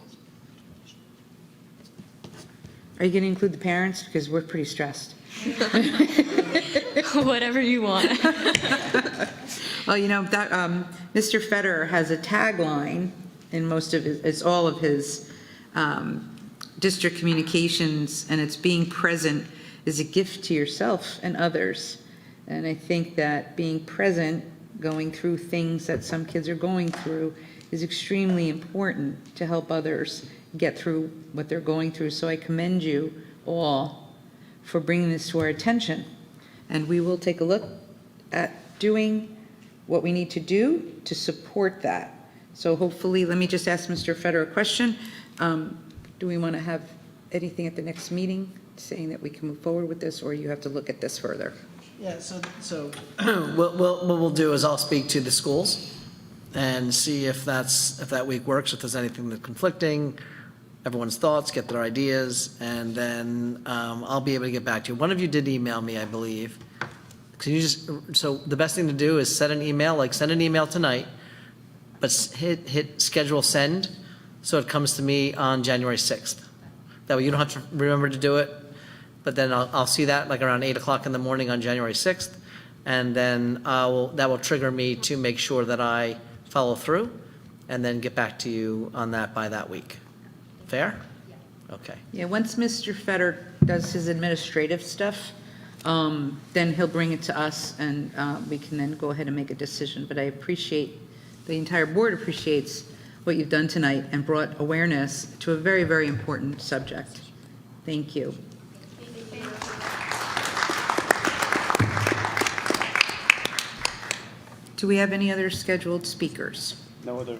Are you going to include the parents? Because we're pretty stressed.
Whatever you want.
Well, you know, that, Mr. Federer has a tagline in most of his, it's all of his district communications, and it's being present is a gift to yourself and others. And I think that being present, going through things that some kids are going through, is extremely important to help others get through what they're going through. So I commend you all for bringing this to our attention. And we will take a look at doing what we need to do to support that. So hopefully, let me just ask Mr. Federer a question. Do we want to have anything at the next meeting saying that we can move forward with this, or you have to look at this further?
Yeah, so what we'll do is I'll speak to the schools and see if that week works, if there's anything that's conflicting, everyone's thoughts, get their ideas, and then I'll be able to get back to you. One of you did email me, I believe. Can you so the best thing to do is send an email tonight, but hit schedule send, so it comes to me on January 6th. That way you don't have to remember to do it, but then I'll see that like around 8 o'clock in the morning on January 6th, and then that will trigger me to make sure that I follow through, and then get back to you on that by that week. Fair? Yeah. Okay.
Yeah, once Mr. Federer does his administrative stuff, then he'll bring it to us, and we can then go ahead and make a decision. But I appreciate, the entire board appreciates what you've done tonight and brought awareness to a very, very important subject. Thank you. Do we have any other scheduled speakers?
No other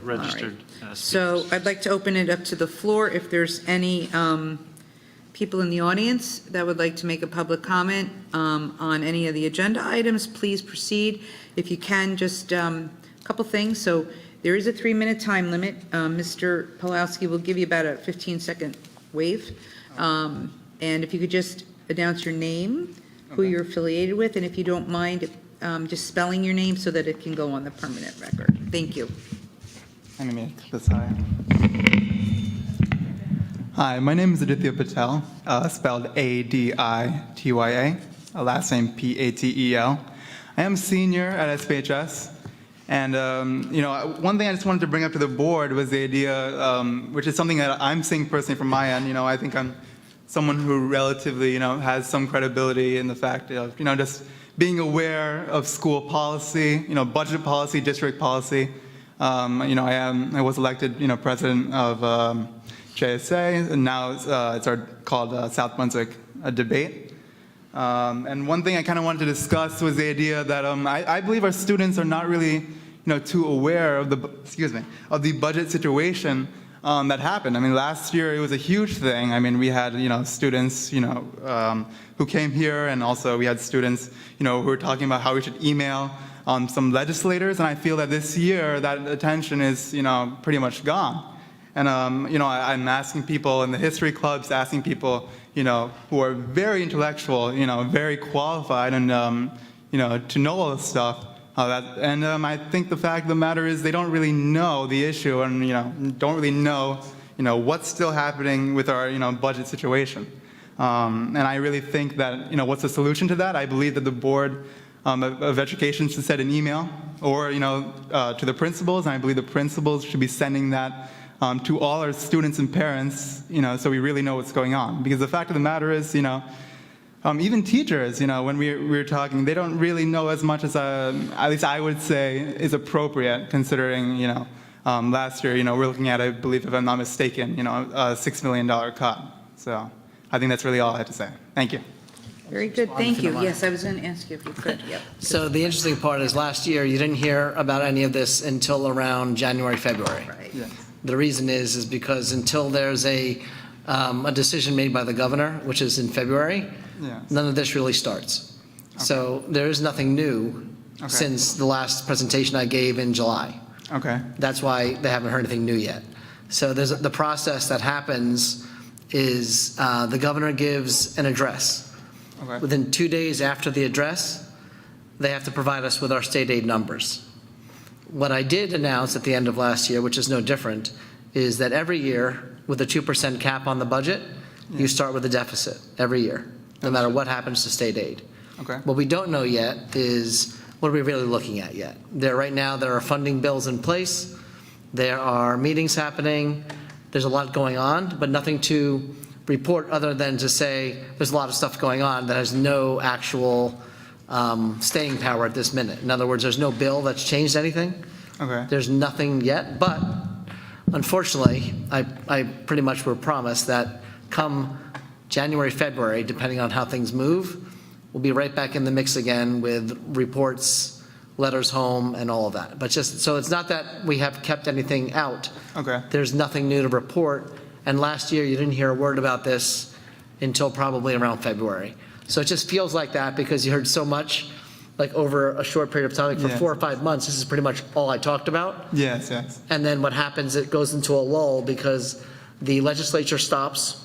registered speakers.
So I'd like to open it up to the floor. If there's any people in the audience that would like to make a public comment on any of the agenda items, please proceed. If you can, just a couple things. So there is a 3-minute time limit. Mr. Pawlowski will give you about a 15-second wave. And if you could just announce your name, who you're affiliated with, and if you don't mind, just spelling your name so that it can go on the permanent record. Thank you.
Let me make this higher. Hi, my name is Aditya Patel, spelled A-D-I-T-Y-A, last name P-A-T-E-L. I am a senior at SBHS, and one thing I just wanted to bring up to the board was the idea, which is something that I'm seeing personally from my end. I think I'm someone who relatively, has some credibility in the fact of, just being aware of school policy, budget policy, district policy. I was elected, president of JSA, and now it's called South Brunswick Debate. And one thing I kind of wanted to discuss was the idea that I believe our students are not really, too aware of the budget situation that happened. I mean, last year it was a huge thing. I mean, we had, students, who came here, and also we had students, who were talking about how we should email some legislators, and I feel that this year that attention is, pretty much gone. And, I'm asking people in the history clubs, asking people, who are very intellectual, very qualified, and, to know all this stuff. I think the fact of the matter is they don't really know the issue, and, don't really know, what's still happening with our, budget situation. And I really think that, what's the solution to that? I believe that the Board of Education should send an email or, to the principals, and I believe the principals should be sending that to all our students and parents, so we really know what's going on. Because the fact of the matter is, even teachers, when we were talking, they don't really know as much as, at least I would say, is appropriate, considering, last year, we're looking at, I believe, if I'm not mistaken, a $6 million cut. So I think that's really all I have to say. Thank you.
Very good, thank you. Yes, I was going to ask you if you could. Yep.
So the interesting part is last year you didn't hear about any of this until around January, February.
Right.
Yes.
The reason is because until there's a decision made by the governor, which is in February,
Yes.
none of this really starts. Okay. So there is nothing new since the last presentation I gave in July.
Okay.
That's why they haven't heard anything new yet. So there's the process that happens is the governor gives an address.
Okay.
Within 2 days after the address, they have to provide us with our state aid numbers. What I did announce at the end of last year, which is no different, is that every year with a 2% cap on the budget, you start with a deficit every year, no matter what happens to state aid.
Okay.
What we don't know yet is what are we really looking at yet. Right now, there are funding bills in place. There are meetings happening. There's a lot going on, but nothing to report other than to say there's a lot of stuff going on that has no actual staying power at this minute. In other words, there's no bill that's changed anything.
Okay.
There's nothing yet, but unfortunately, I pretty much were promised that come January, February, depending on how things move, we'll be right back in the mix again with reports, letters home, and all of that. But just, so it's not that we have kept anything out.
Okay.
There's nothing new to report. And last year, you didn't hear a word about this until probably around February. So it just feels like that because you heard so much, like over a short period of time, like for
Yes.
4 or 5 months, this is pretty much all I talked about.
Yes, yes.
And then what happens, it goes into a lull because the legislature stops.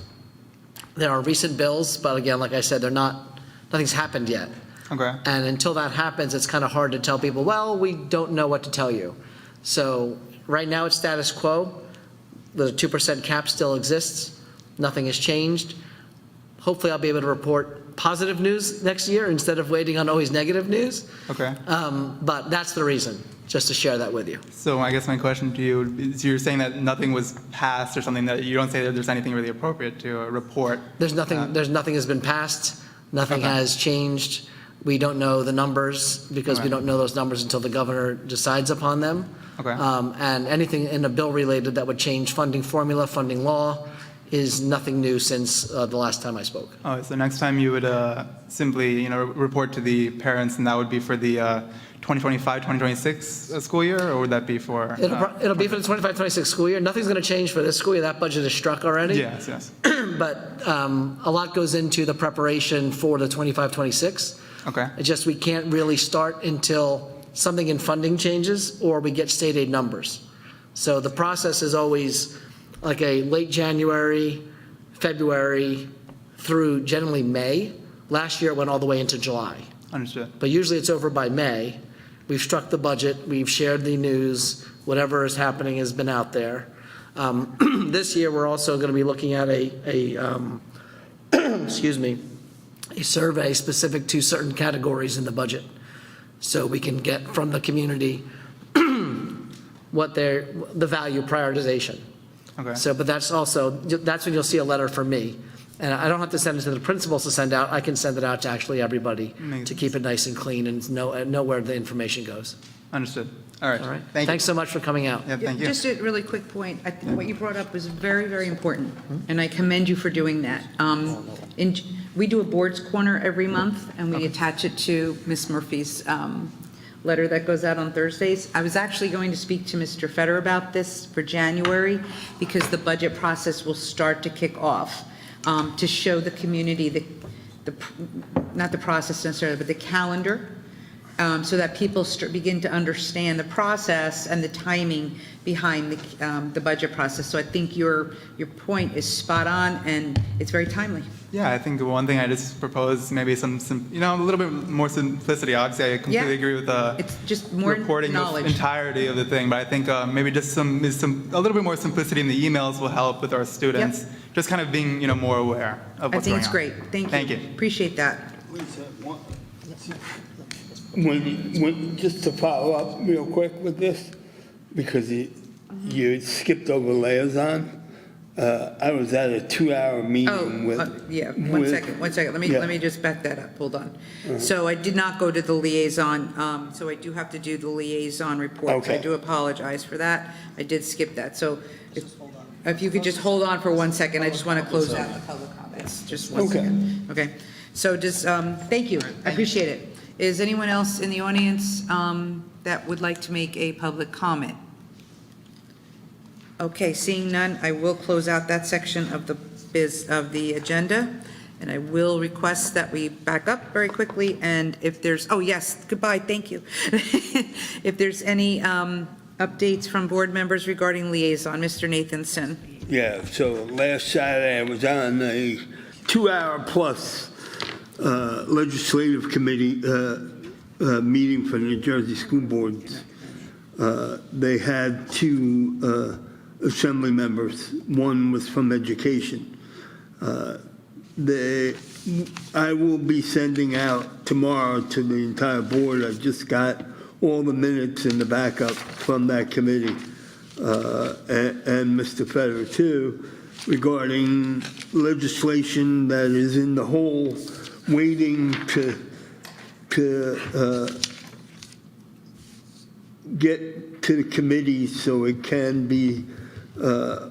There are recent bills, but again, like I said, nothing's happened yet.
Okay.
And until that happens, it's kind of hard to tell people, well, we don't know what to tell you. So right now it's status quo. The 2% cap still exists. Nothing has changed. Hopefully I'll be able to report positive news next year instead of waiting on always negative news.
Okay.
But that's the reason, just to share that with you.
So I guess my question to you is, you're saying that nothing was passed or something, that you don't say that there's anything really appropriate to report.
There's nothing has been passed. Nothing has changed. We don't know the numbers because we don't know those numbers until the governor decides upon them.
Okay.
And anything in a bill related that would change funding formula, funding law, is nothing new since the last time I spoke.
Oh, so next time you would simply, report to the parents, and that would be for the 2025-2026 school year, or would that be for?
It'll be for the 25-26 school year. Nothing's going to change for this school year. That budget is struck already.
Yes, yes.
But a lot goes into the preparation for the 25-26.
Okay.
It's just we can't really start until something in funding changes or we get state aid numbers. So the process is always like a late January, February through generally May. Last year it went all the way into July.
Understood.
But usually it's over by May. We've struck the budget, we've shared the news, whatever is happening has been out there. This year we're also going to be looking at a survey specific to certain categories in the budget. So we can get from the community what the value prioritization.
Okay.
So, but that's when you'll see a letter from me. And I don't have to send it to the principals to send out. I can send it out to actually everybody to keep it nice and clean and know where the information goes.
Understood. All right.
All right.
Thank
Thanks so much for coming out.
you. Yeah, thank you.
Just a really quick point. I think what you brought up was very, very important, and I commend you for doing that. We do a board's corner every month, and we attach it to Ms. Murphy's letter that goes out on Thursdays. I was actually going to speak to Mr. Fetter about this for January, because the budget process will start to kick off, to show the community not the process necessarily, but the calendar, so that people begin to understand the process and the timing behind the budget process. So I think your point is spot on, and it's very timely.
Yeah, I think one thing I just propose maybe some a little bit more simplicity. Obviously, I completely agree with
it's just more
reporting
knowledge.
the entirety of the thing, but I think maybe just a little bit more simplicity in the emails will help with our students. Just kind of being more aware of what's going on.
I think it's great. Thank you. Appreciate that.
Lisa, just to follow up real quick with this, because you skipped over liaison. I was at a 2-hour meeting with.
One second. Let me just back that up. Hold on. So I did not go to the liaison, so I do have to do the liaison report.
Okay.
So I do apologize for that. I did skip that. So if you could just hold on for 1 second, I just want to close out the public comments. Just 1 second. Okay. So thank you. I appreciate it. Is anyone else in the audience that would like to make a public comment? Okay, seeing none, I will close out that section of the agenda, and I will request that we back up very quickly, and if there's, yes, goodbye, thank you. If there's any updates from board members regarding liaison, Mr. Nathanson.
Yeah, so last Saturday I was on a 2-hour plus legislative committee meeting for the New Jersey School Boards, they had 2 assembly members. One was from education. I will be sending out tomorrow to the entire board. I just got all the minutes in the backup from that committee, and Mr. Federer too, regarding legislation that is in the hole, waiting to get to the committee so it can be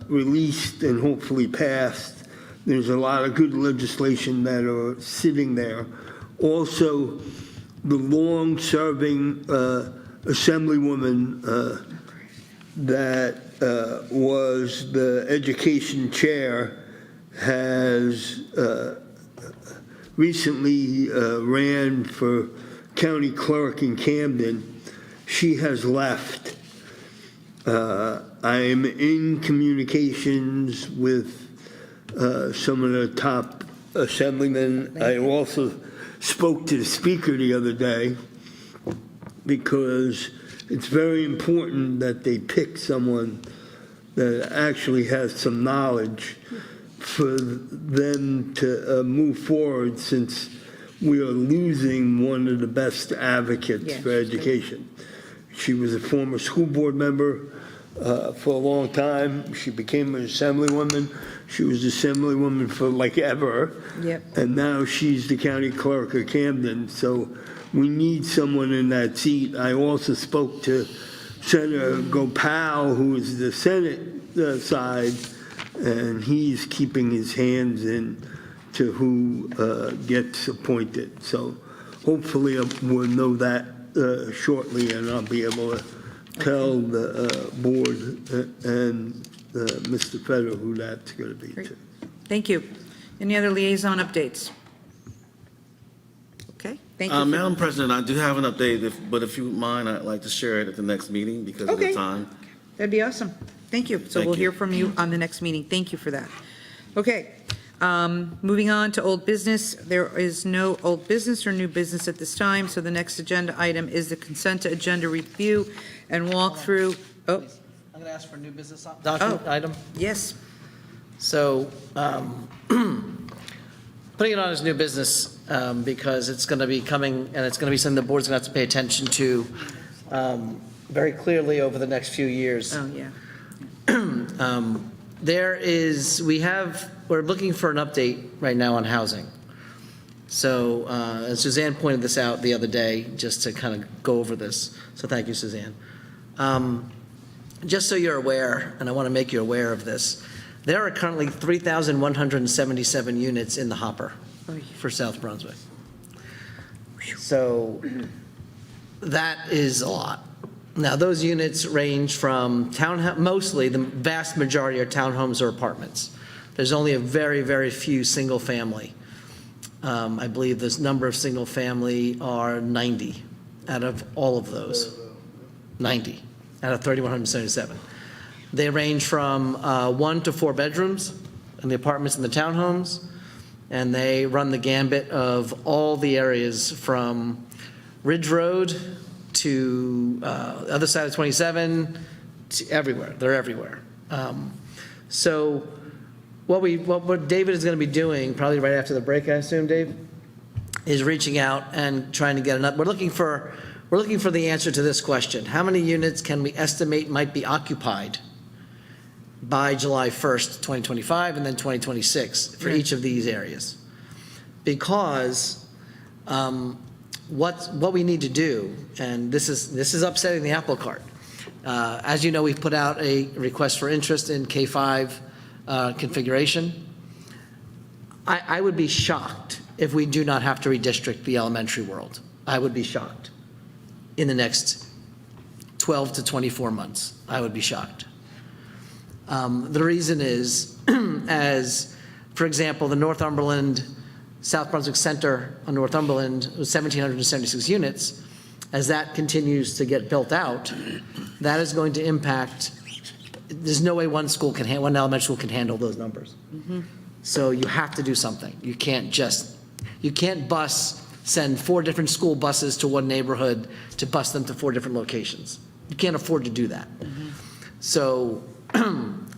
released and hopefully passed. There's a lot of good legislation that are sitting there. Also, the long-serving assemblywoman that was the education chair has recently ran for county clerk in Camden. She has left. I am in communications with some of the top assemblymen. I also spoke to the speaker the other day because it's very important that they pick someone that actually has some knowledge for them to move forward, since we are losing one of the best advocates for education. She was a former school board member for a long time. She became an assemblywoman. She was assemblywoman for like ever.
Yep.
And now she's the county clerk of Camden. So we need someone in that seat. I also spoke to Senator Gopal, who is the Senate side, and he's keeping his hands in to who gets appointed. So hopefully we'll know that shortly, and I'll be able to tell the board and Mr. Federer who that's going to be too.
Thank you. Any other liaison updates? Okay, thank you.
Madam President, I do have an update, but if you mind, I'd like to share it at the next meeting because of the time.
That'd be awesome. Thank you. So we'll hear from you on the next meeting. Thank you for that. Okay, moving on to old business. There is no old business or new business at this time, so the next agenda item is the consent agenda review and walkthrough. Oh,
I'm going to ask for a new business document item.
Yes.
So putting it on as new business because it's going to be coming, and it's going to be something the board's going to have to pay attention to very clearly over the next few years.
Oh, yeah.
We're looking for an update right now on housing. So, and Suzanne pointed this out the other day just to kind of go over this. So thank you, Suzanne. Just so you're aware, and I want to make you aware of this, there are currently 3,177 units in the hopper for South Brunswick. So that is a lot. Now, those units range from mostly the vast majority are townhomes or apartments. There's only a very, very few single family. I believe this number of single family are 90 out of all of those. 90 out of 3,177. They range from 1 to 4 bedrooms in the apartments and the townhomes, and they run the gambit of all the areas from Ridge Road to the other side of 27 to everywhere. They're everywhere. So what David is going to be doing, probably right after the break, I assume, Dave, is reaching out and trying to get we're looking for the answer to this question. How many units can we estimate might be occupied by July 1st, 2025, and then 2026 for each of these areas? Because what we need to do, and this is upsetting the apple cart. As you know, we've put out a request for interest in K-5 configuration. I would be shocked if we do not have to redistrict the elementary world. I would be shocked in the next 12 to 24 months. I would be shocked. The reason is, as, for example, the Northumberland, South Brunswick Center on Northumberland was 1,776 units. As that continues to get built out, that is going to impact, there's no way one elementary school can handle those numbers. So you have to do something. You can't bus send 4 different school buses to one neighborhood to bus them to 4 different locations. You can't afford to do that. So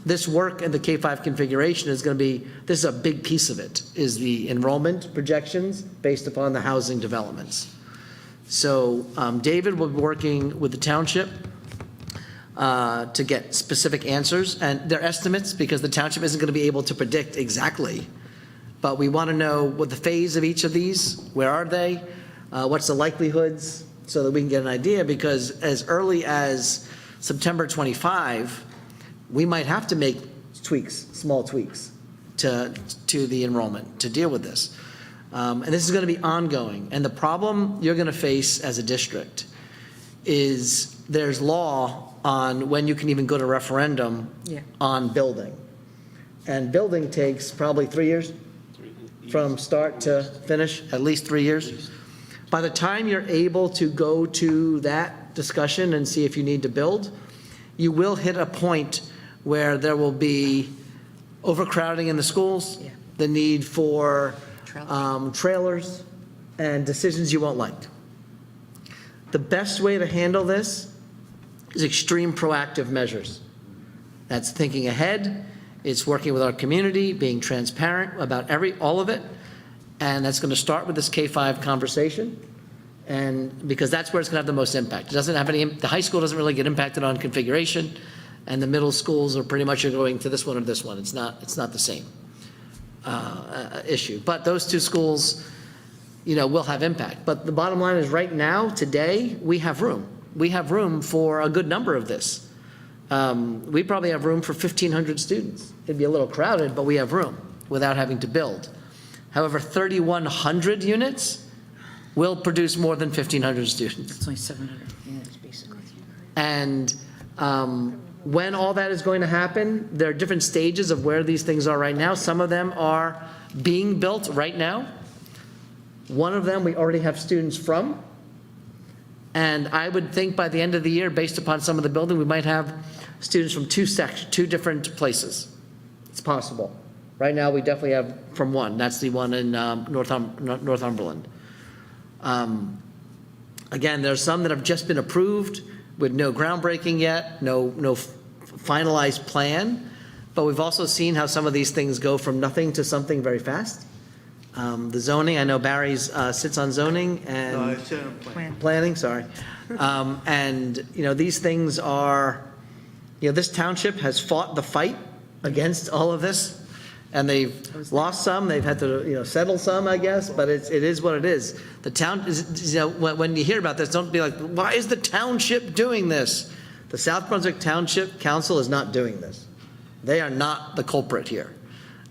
this work in the K-5 configuration is going to be, this is a big piece of it, is the enrollment projections based upon the housing developments. So David will be working with the township to get specific answers and their estimates, because the township isn't going to be able to predict exactly, but we want to know what the phase of each of these, where are they, what's the likelihoods, so that we can get an idea, because as early as September 25, we might have to make tweaks, small tweaks to the enrollment to deal with this. And this is going to be ongoing. And the problem you're going to face as a district is there's law on when you can even go to referendum on building. And building takes probably 3 years from start to finish, at least 3 years. By the time you're able to go to that discussion and see if you need to build, you will hit a point where there will be overcrowding in the schools, the need for trailers, and decisions you won't like. The best way to handle this is extreme proactive measures. That's thinking ahead, it's working with our community, being transparent about all of it, and that's going to start with this K-5 conversation, and because that's where it's going to have the most impact. It doesn't have any, the high school doesn't really get impacted on configuration, and the middle schools are pretty much going to this one or this one. It's not the same issue. But those 2 schools, will have impact. But the bottom line is right now, today, we have room. We have room for a good number of this. We probably have room for 1,500 students. It'd be a little crowded, but we have room without having to build. However, 3,100 units will produce more than 1,500 students.
It's only 700 units, basically.
And when all that is going to happen, there are different stages of where these things are right now. Some of them are being built right now. One of them we already have students from. And I would think by the end of the year, based upon some of the building, we might have students from 2 different places. It's possible. Right now, we definitely have from 1. That's the one in Northumberland. Again, there's some that have just been approved with no groundbreaking yet, no finalized plan. But we've also seen how some of these things go from nothing to something very fast. The zoning, I know Barry's sits on zoning and
No, I sit on
planning, sorry. And, these things are, this township has fought the fight against all of this. And they've lost some, they've had to, settle some, I guess, but it is what it is. The town, when you hear about this, don't be like, why is the township doing this? The South Brunswick Township Council is not doing this. They are not the culprit here.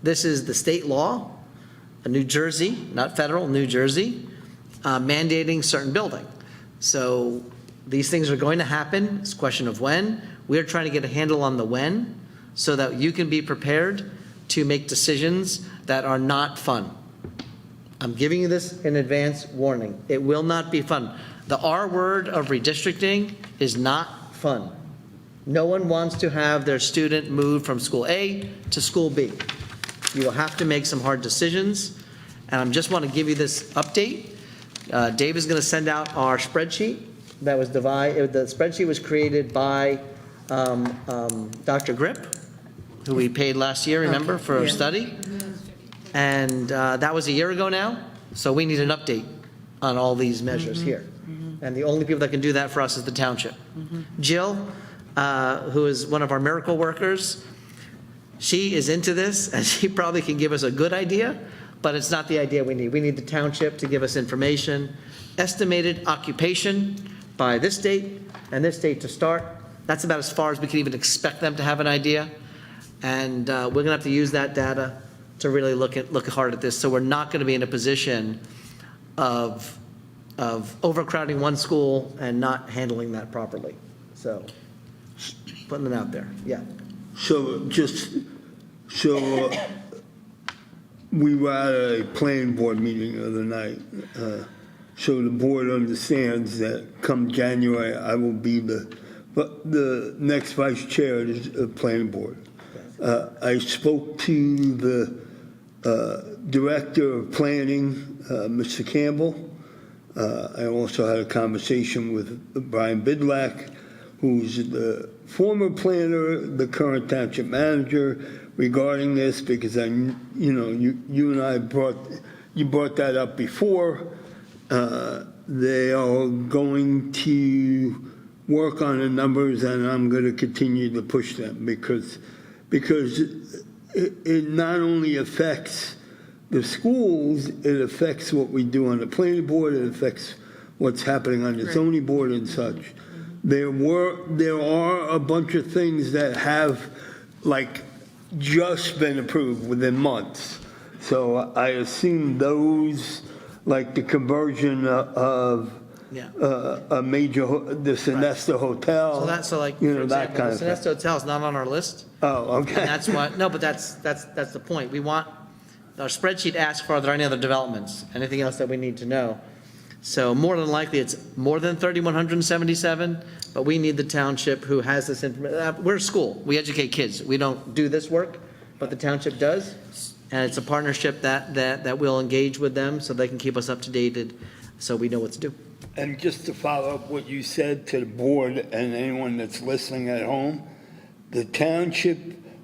This is the state law, New Jersey, not federal, New Jersey, mandating certain building. So these things are going to happen. It's a question of when. We're trying to get a handle on the when so that you can be prepared to make decisions that are not fun. I'm giving you this in advance warning. It will not be fun. The R word of redistricting is not fun. No one wants to have their student move from school A to school B. You will have to make some hard decisions, and I just want to give you this update. Dave is going to send out our spreadsheet that was divided. The spreadsheet was created by Dr. Grip, who we paid last year, remember, for a study. And that was a year ago now, so we need an update on all these measures here. And the only people that can do that for us is the township. Jill, who is one of our miracle workers, she is into this, and she probably can give us a good idea, but it's not the idea we need. We need the township to give us information, estimated occupation by this date and this date to start. That's about as far as we can even expect them to have an idea. And we're going to have to use that data to really look hard at this. So we're not going to be in a position of overcrowding one school and not handling that properly. So putting it out there, yeah.
So we were at a planning board meeting the other night. So the board understands that come January, I will be the next vice chair of the planning board. I spoke to the director of planning, Mr. Campbell, I also had a conversation with Brian Bidlack, who's the former planner, the current township manager, regarding this, because you and I brought that up before. They are going to work on the numbers, and I'm going to continue to push them because it not only affects the schools, it affects what we do on the planning board, it affects what's happening on the zoning board and such. There are a bunch of things that have just been approved within months. So I assume those, like the conversion of a major, the Sonesta Hotel.
For
that
example,
kind of
the
thing.
Sonesta Hotel is not on our list.
Oh, okay.
And that's why, no, but that's the point. We want, our spreadsheet asks for, are there any other developments? Anything else that we need to know? So more than likely, it's more than 3,177, but we need the township who has this information. We're a school. We educate kids. We don't do this work, but the township does. And it's a partnership that we'll engage with them so they can keep us up to date, so we know what to do.
And just to follow up what you said to the board and anyone that's listening at home, the township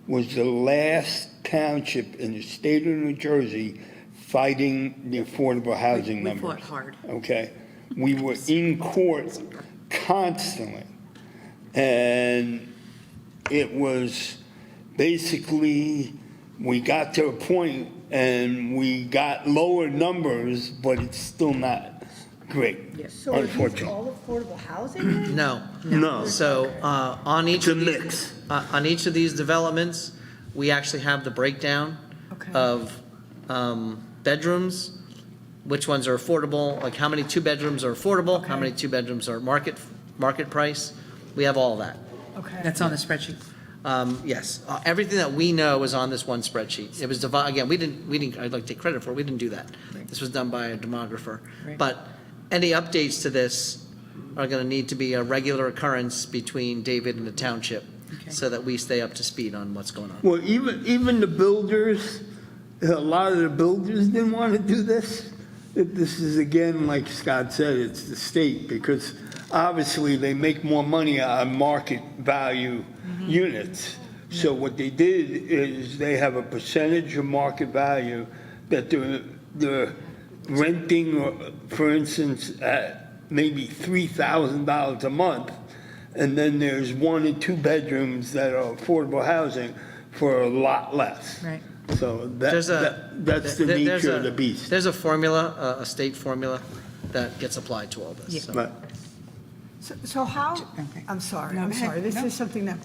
was the last township in the state of New Jersey fighting the affordable housing numbers.
We fought hard.
Okay? We were in court constantly. And it was basically, we got to a point and we got lower numbers, but it's still not great,
So are these
unfortunately.
all affordable housing?
No.
No.
So on each
It's a
of these,
mix.
on each of these developments, we actually have the breakdown of bedrooms, which ones are affordable, like how many 2-bedrooms are affordable, how many 2-bedrooms are market price. We have all that.
Okay.
That's on the spreadsheet.
Yes, everything that we know is on this one spreadsheet. It was again, we didn't, I'd like to take credit for it, we didn't do that. This was done by a demographer.
Right.
But any updates to this are going to need to be a regular occurrence between David and the township, so that we stay up to speed on what's going on.
Well, even the builders, a lot of the builders didn't want to do this. This is, again, like Scott said, it's the state, because obviously they make more money on market value units. So what they did is they have a percentage of market value that they're renting, for instance, at maybe $3,000 a month, and then there's 1 and 2 bedrooms that are affordable housing for a lot less.
Right.
So that's the nature of the beast.
There's a formula, a state formula, that gets applied to all this. So.
Right.
So how, I'm sorry,
No,
I'm
go ahead.
sorry, this
No.
is something that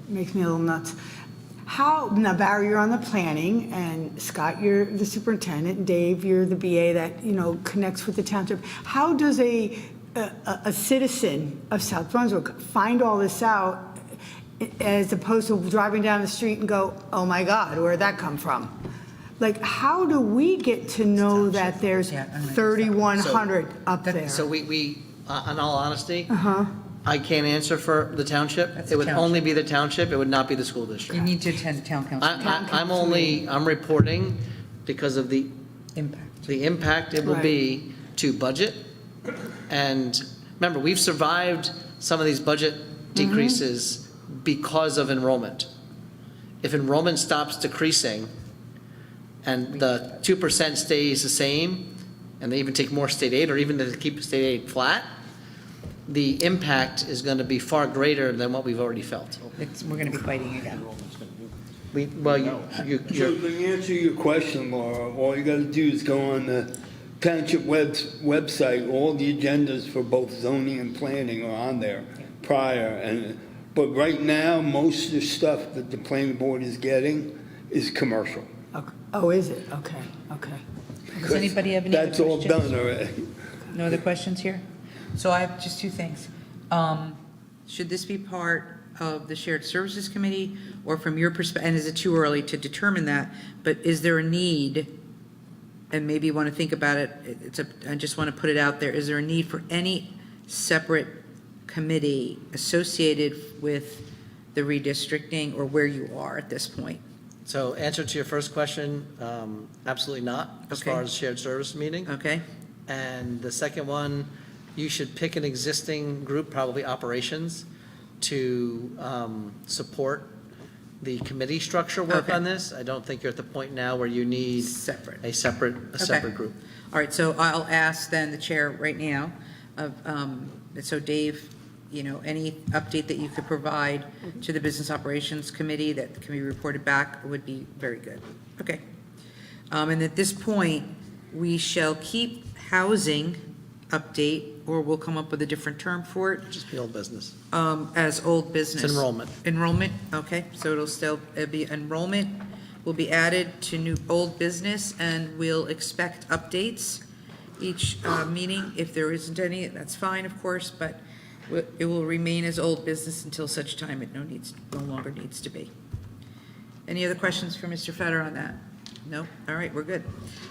makes me a little nuts. How, now Barry, you're on the planning, and Scott, you're the superintendent, and Dave, you're the BA that, connects with the township. How does a citizen of South Brunswick find all this out as opposed to driving down the street and go, oh my God, where'd that come from? Like, how do we get to know that there's 3,100 up there?
So we, in all honesty, I can't answer for the township.
That's
It would
the
only be the township, it would not be the school
You
district.
need to attend town council.
I'm reporting because of the impact it will
Right.
be to budget. And remember, we've survived some of these budget decreases because of enrollment. If enrollment stops decreasing and the 2% stays the same, and they even take more state aid, or even to keep state aid flat, the impact is going to be far greater than what we've already felt.
We're going to be fighting again.
So to answer your question, Laura, all you got to do is go on the township website. All the agendas for both zoning and planning are on there prior. But right now, most of the stuff that the planning board is getting is commercial.
Okay. Oh, is it? Okay.
Does anybody have any other
That's all
questions?
done already.
No other questions here? So I have just 2 things. Should this be part of the Shared Services Committee, or from your perspective, and is it too early to determine that, but is there a need, and maybe you want to think about it, I just want to put it out there, is there a need for any separate committee associated with the redistricting, or where you are at this point?
So answer to your first question, absolutely not, as
Okay.
far as shared service meeting.
Okay.
And the second one, you should pick an existing group, probably operations, to support the committee structure work on this. I don't think you're at the point now where you need a separate group.
All right, so I'll ask then the chair right now, so Dave, any update that you could provide to the Business Operations Committee that can be reported back would be very good. Okay. And at this point, we shall keep housing update, or we'll come up with a different term for it.
Just be old business.
As old business.
It's enrollment.
Enrollment, okay, so it'll still be enrollment will be added to new old business, and we'll expect updates each meeting. If there isn't any, that's fine, of course, but it will remain as old business until such time it no longer needs to be. Any other questions for Mr. Fetter on that? No? All right, we're good.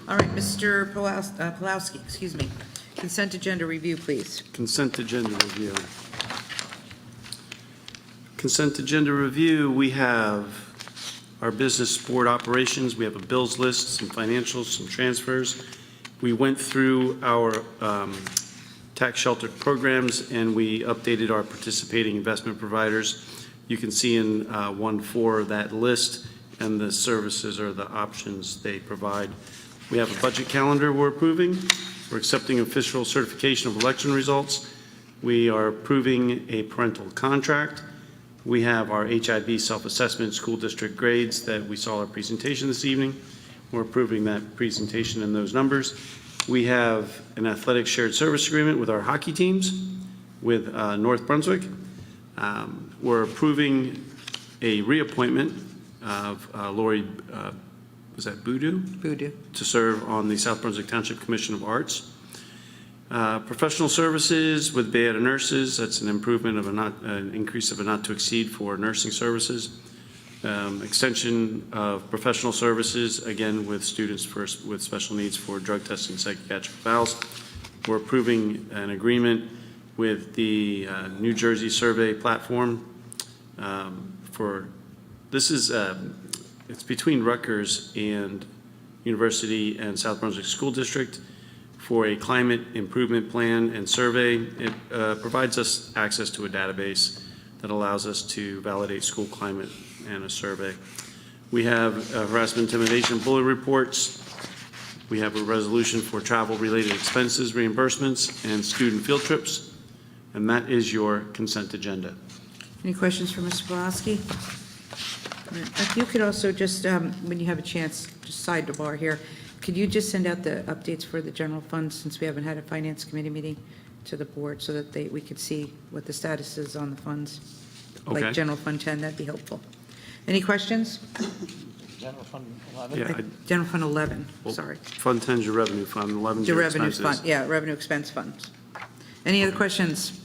All right, Mr. Pulowski, excuse me. Consent agenda review, please.
Consent agenda review. Consent agenda review, we have our business board operations. We have a bills list, some financials, some transfers. We went through our tax sheltered programs, and we updated our participating investment providers. You can see in 1.4 that list and the services or the options they provide. We have a budget calendar we're approving. We're accepting official certification of election results. We are approving a parental contract. We have our HIB self-assessment school district grades that we saw our presentation this evening. We're approving that presentation and those numbers. We have an athletic shared service agreement with our hockey teams with North Brunswick. We're approving a reappointment of Lori, was that Boudou?
Boudou.
To serve on the South Brunswick Township Commission of Arts. Professional services with Bayetta Nurses, that's an improvement of an increase of a not to exceed for nursing services. Extension of professional services, again with students with special needs for drug testing and psychiatric files. We're approving an agreement with the New Jersey Survey Platform it's between Rutgers and University and South Brunswick School District for a climate improvement plan and survey. It provides us access to a database that allows us to validate school climate and a survey. We have harassment intimidation bullet reports. We have a resolution for travel-related expenses, reimbursements, and student field trips. And that is your consent agenda.
Any questions for Mr. Pulaski? If you could also just, when you have a chance, just sidebar here, could you just send out the updates for the general fund, since we haven't had a finance committee meeting, to the board so that we could see what the status is on the funds?
Okay.
Like General Fund 10, that'd be helpful. Any questions?
General Fund 11?
Yeah,
General Fund 11,
well,
sorry.
Fund 10 is your revenue fund, 11 is
The
your
revenue
expenses.
fund, yeah, revenue expense funds. Any other questions?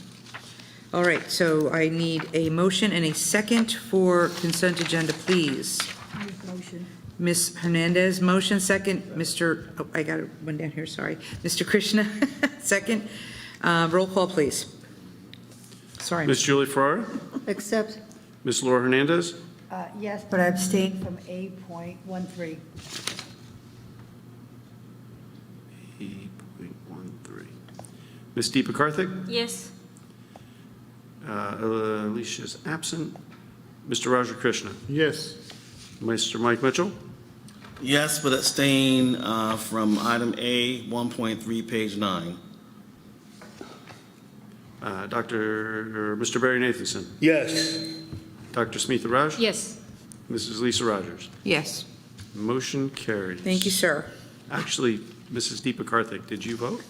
All right, so I need a motion and a second for consent agenda, please.
Motion.
Ms. Hernandez, motion, second. I got one down here, sorry. Mr. Krishna, second. Roll call, please. Sorry.
Ms. Julie Farrar,
Accept.
Ms. Laura Hernandez,
Yes, but I abstain from 8.13.
8.13. Ms. Deepa Karthik,
Yes.
Alicia's absent. Mr. Raja Krishna,
Yes.
Mr. Mike Mitchell,
Yes, but abstain from item A, 1.3, page 9.
Mr. Barry Nathanson,
Yes.
Dr. Smitha Raj,
Yes.
Mrs. Lisa Rogers.
Yes,
Motion carries.
thank you, sir.
Actually, Mrs. Deepa Karthik, did you vote?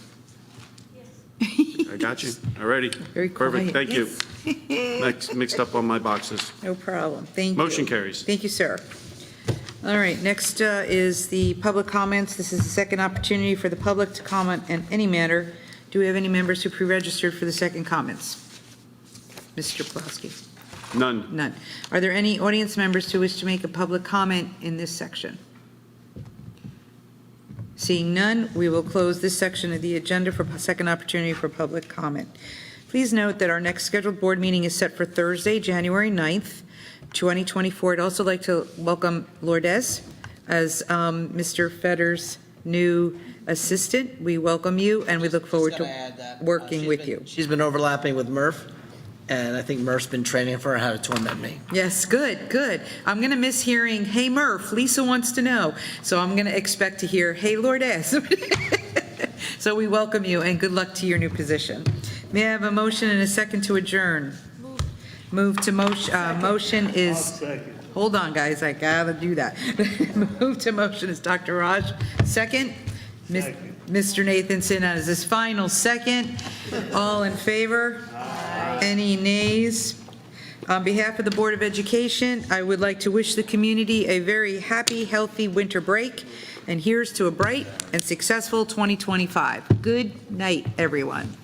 Yes. I got you. All righty.
Very
Perfect,
quiet.
thank you. Mixed up on my boxes.
No problem, thank you.
Motion carries.
Thank you, sir. All right, next is the public comments. This is the second opportunity for the public to comment on any matter. Do we have any members who pre-registered for the second comments? Mr. Pulaski?
None.
None. Are there any audience members who wish to make a public comment in this section? Seeing none, we will close this section of the agenda for second opportunity for public comment. Please note that our next scheduled board meeting is set for Thursday, January 9th, 2024. I'd also like to welcome Lourdes as Mr. Fetter's new assistant. We welcome you, and we look forward
Just gotta add that,
to working with you.
She's been overlapping with Murph, and I think Murph's been training for how to torment me.
Yes, good, good. I'm going to miss hearing, "Hey, Murph, Lisa wants to know." So I'm going to expect to hear, "Hey, Lourdes." So we welcome you, and good luck to your new position. May I have a motion and a second to adjourn? Motion is, hold on, guys, I gotta do that. Move to motion is Dr. Raj. Second? Mr. Nathanson as his final second. All in favor? Any nays? On behalf of the Board of Education, I would like to wish the community a very happy, healthy winter break, and here's to a bright and successful 2025. Good night, everyone.